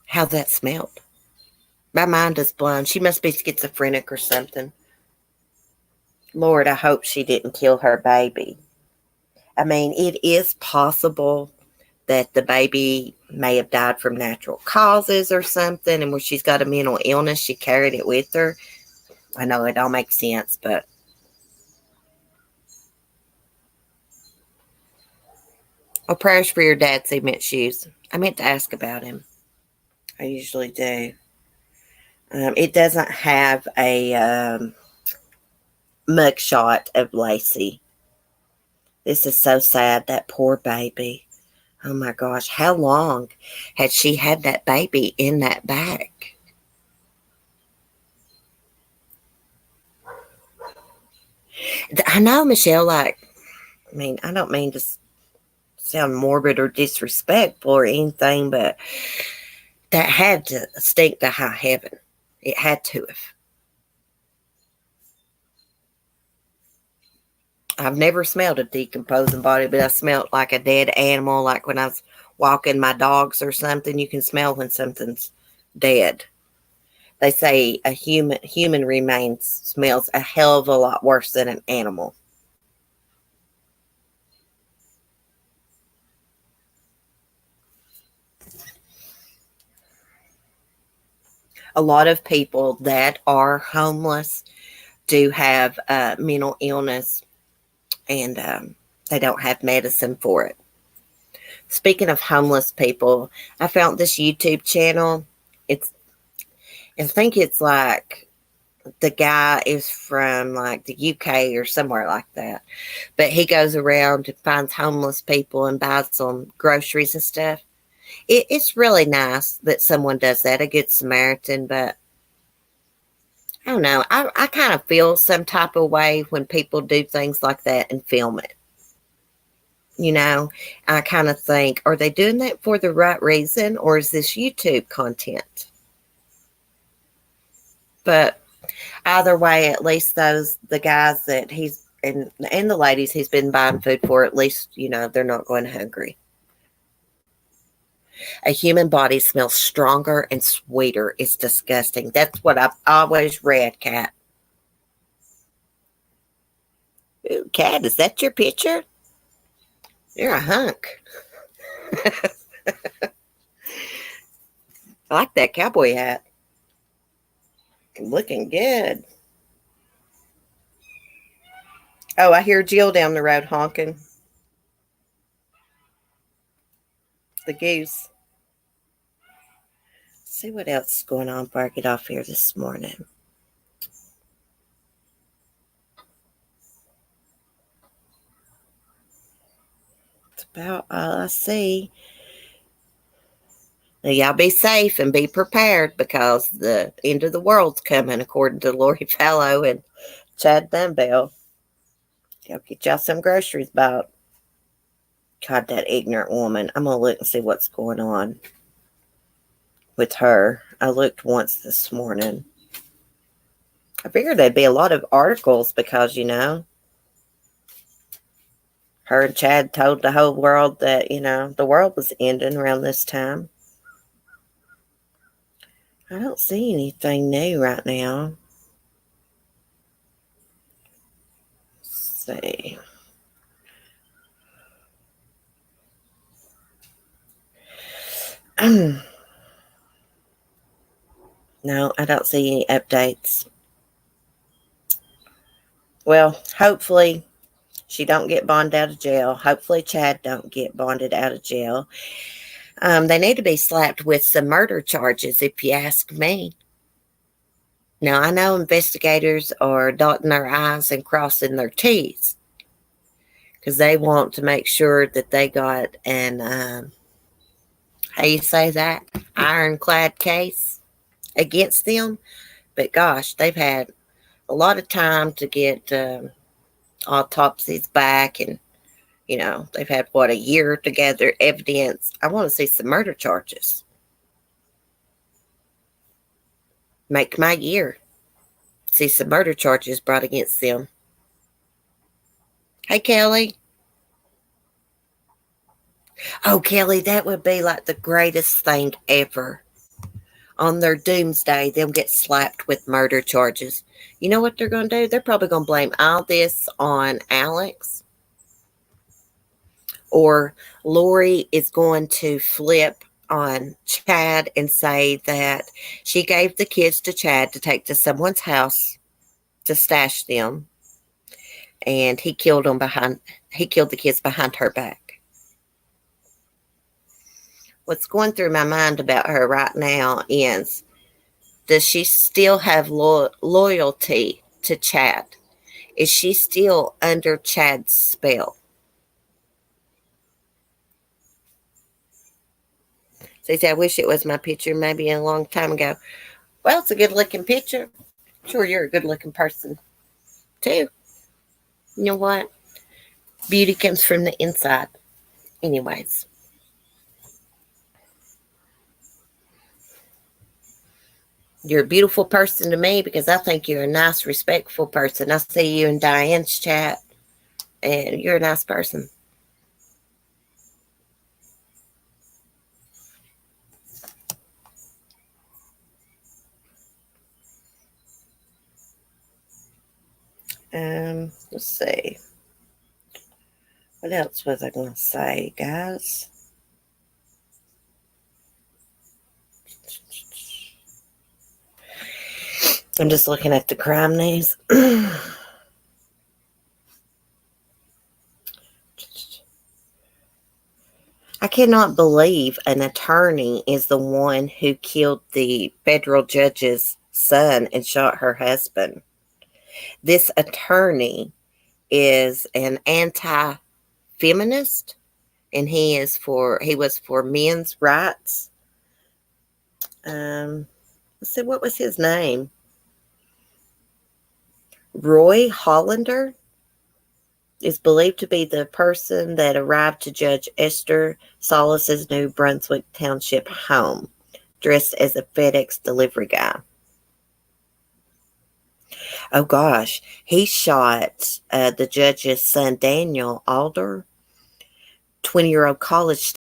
how that smelled? My mind is blown. She must be schizophrenic or something. Lord, I hope she didn't kill her baby. I mean, it is possible that the baby may have died from natural causes or something, and where she's got a mental illness, she carried it with her. I know it all makes sense, but oh, prayers for your dad, cement shoes. I meant to ask about him. I usually do. It doesn't have a mugshot of Lacey. This is so sad, that poor baby. Oh my gosh, how long had she had that baby in that bag? I know, Michelle, I don't mean to sound morbid or disrespectful or anything, but that had to stink to high heaven. It had to have. I've never smelled a decomposing body, but I smelled like a dead animal, like when I was walking my dogs or something. You can smell when something's dead. They say a human remains smells a hell of a lot worse than an animal. A lot of people that are homeless do have mental illness, and they don't have medicine for it. Speaking of homeless people, I found this YouTube channel. I think it's like the guy is from like the UK or somewhere like that. But he goes around and finds homeless people and buys them groceries and stuff. It's really nice that someone does that, a good Samaritan. But I don't know. I kind of feel some type of way when people do things like that and film it. I kind of think, are they doing that for the right reason, or is this YouTube content? But either way, at least the guys that he's and the ladies he's been buying food for, at least, they're not going hungry. A human body smells stronger and sweeter. It's disgusting. That's what I've always read, Kat. Ooh, Kat, is that your picture? You're a hunk. I like that cowboy hat. Looking good. Oh, I hear Jill down the road honking. The goose. Let's see what else is going on before I get off here this morning. It's about all I see. Now, y'all be safe and be prepared, because the end of the world's coming, according to Lori Vallow and Chad Dunbell. Y'all get y'all some groceries bought. God, that ignorant woman. I'm going to look and see what's going on with her. I looked once this morning. I figured there'd be a lot of articles because, her and Chad told the whole world that, the world was ending around this time. I don't see anything new right now. Let's see. No, I don't see any updates. Well, hopefully she don't get bonded out of jail. Hopefully Chad don't get bonded out of jail. They need to be slapped with some murder charges, if you ask me. Now, I know investigators are dotting their I's and crossing their T's, because they want to make sure that they got an, how you say that, ironclad case against them. But gosh, they've had a lot of time to get autopsies back, and they've had a year to gather evidence. I want to see some murder charges. Make my year. See some murder charges brought against them. Hey, Kelly. Oh, Kelly, that would be like the greatest thing ever. On their doomsday, they'll get slapped with murder charges. You know what they're going to do? They're probably going to blame all this on Alex. Or Lori is going to flip on Chad and say that she gave the kids to Chad to take to someone's house to stash them, and he killed the kids behind her back. What's going through my mind about her right now is, does she still have loyalty to Chad? Is she still under Chad's spell? See, I wish it was my picture maybe a long time ago. Well, it's a good-looking picture. Sure, you're a good-looking person, too. You know what? Beauty comes from the inside. Anyways. You're a beautiful person to me, because I think you're a nice, respectful person. I see you in Diane's chat, and you're a nice person. Let's see. What else was I going to say, guys? I'm just looking at the crime news. I cannot believe an attorney is the one who killed the federal judge's son and shot her husband. This attorney is an anti-feminist, and he was for men's rights. Let's see, what was his name? Roy Hollander is believed to be the person that arrived to Judge Esther Solis's New Brunswick Township home, dressed as a FedEx delivery guy. Oh gosh, he shot the judge's son, Daniel Alder, 20-year-old college